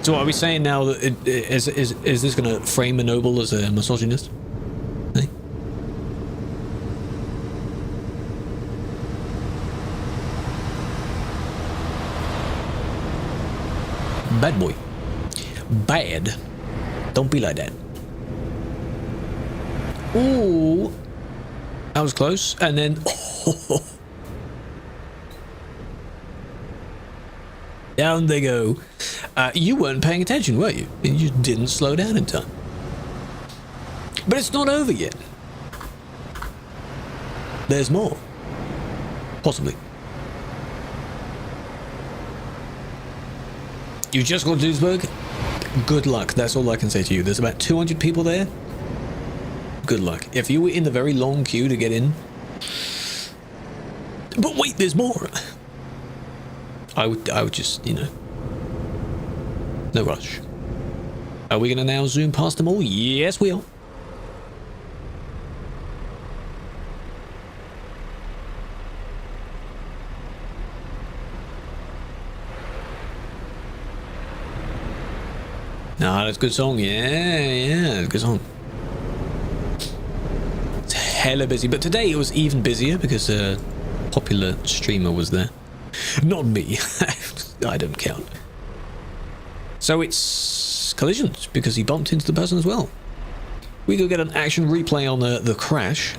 So are we saying now that is this going to frame a noble as a misogynist? Hey? Bad boy. Bad. Don't be like that. Ooh. That was close. And then... Oh. Down they go. You weren't paying attention, were you? You just didn't slow down in time. But it's not over yet. There's more. Possibly. You just got to Duisburg? Good luck. That's all I can say to you. There's about 200 people there. Good luck. If you were in the very long queue to get in... But wait, there's more. I would just, you know, no rush. Are we going to now zoom past them all? Yes, we are. Nah, that's a good song. Yeah, good song. It's hella busy, but today it was even busier because a popular streamer was there. Not me. I don't count. So it's collisions because he bumped into the person as well. We go get an action replay on the crash.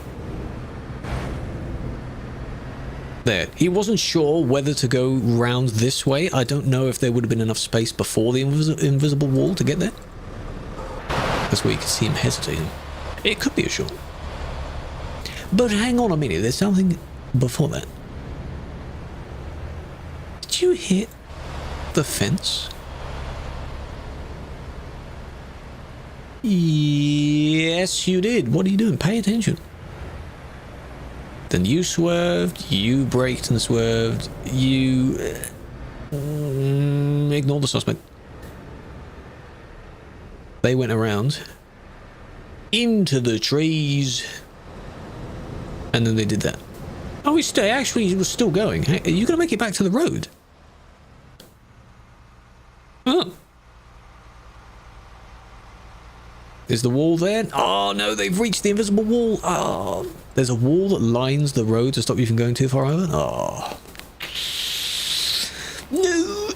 There. He wasn't sure whether to go round this way. I don't know if there would have been enough space before the invisible wall to get there. That's where you can see him hesitating. It could be a short. But hang on a minute. There's something before that. Did you hit the fence? Yes, you did. What are you doing? Pay attention. Then you swerved, you braked and swerved, you... ignore the suspect. They went around into the trees and then they did that. Oh, he was still going. Are you going to make it back to the road? Oh. Is the wall there? Oh no, they've reached the invisible wall. Oh, there's a wall that lines the road to stop you from going too far over. Oh. No.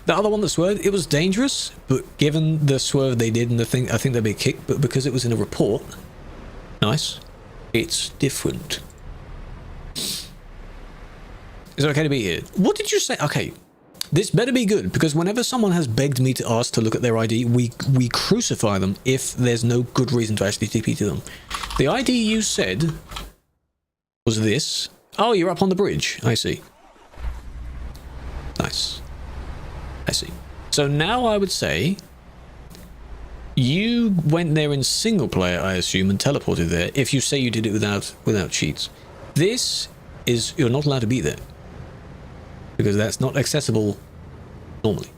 The other one that swerved, it was dangerous, but given the swerve they did and the thing, I think they'd be kicked, but because it was in a report, nice, it's different. Is it okay to be here? What did you say? Okay. This better be good, because whenever someone has begged me to ask to look at their ID, we crucify them if there's no good reason to actually TP to them. The ID you said was this. Oh, you're up on the bridge. I see. Nice. I see. So now I would say you went there in single player, I assume, and teleported there if you say you did it without cheats. This is, you're not allowed to be there, because that's not accessible normally.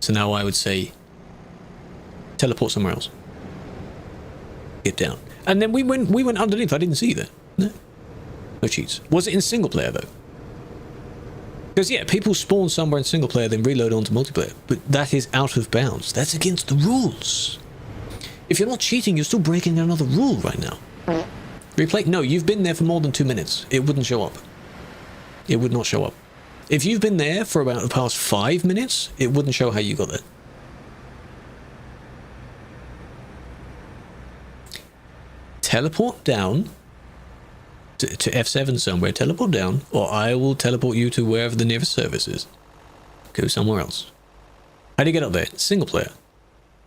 So now I would say teleport somewhere else. Get down. And then we went underneath. I didn't see you there. No cheats. Was it in single player though? Because yeah, people spawn somewhere in single player then reload onto multiplayer, but that is out of bounds. That's against the rules. If you're not cheating, you're still breaking another rule right now. Replay? No, you've been there for more than 2 minutes. It wouldn't show up. It would not show up. If you've been there for about the past 5 minutes, it wouldn't show how you got there. Teleport down to F7 somewhere. Teleport down, or I will teleport you to wherever the nearest service is. Go somewhere else. How do you get up there? Single player.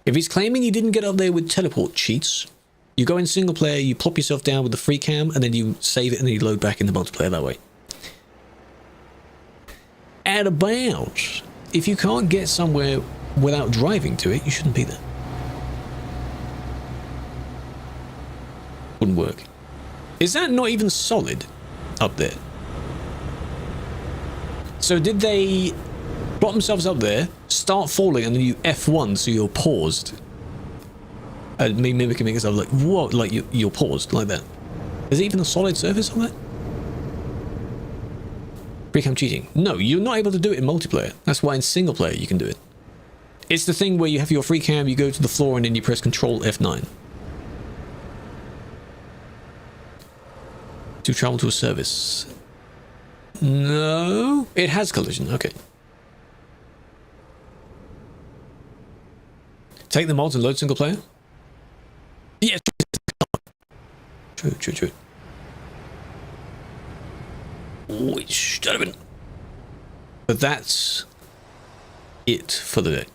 If he's claiming he didn't get up there with teleport cheats, you go in single player, you plop yourself down with the free cam, and then you save it and then you load back into multiplayer that way. At about, if you can't get somewhere without driving to it, you shouldn't be there. Wouldn't work. Is that not even solid up there? So did they plot themselves up there, start falling, and then you F1 so you're paused? Me mimicking myself like, what? Like you're paused like that. Is it even a solid surface on that? Pre-cam cheating. No, you're not able to do it in multiplayer. That's why in single player you can do it. It's the thing where you have your free cam, you go to the floor, and then you press Control F9. To travel to a service. No, it has collision. Okay. Take the mods and load single player. Yes. True. Which, gentlemen. But that's it for the day.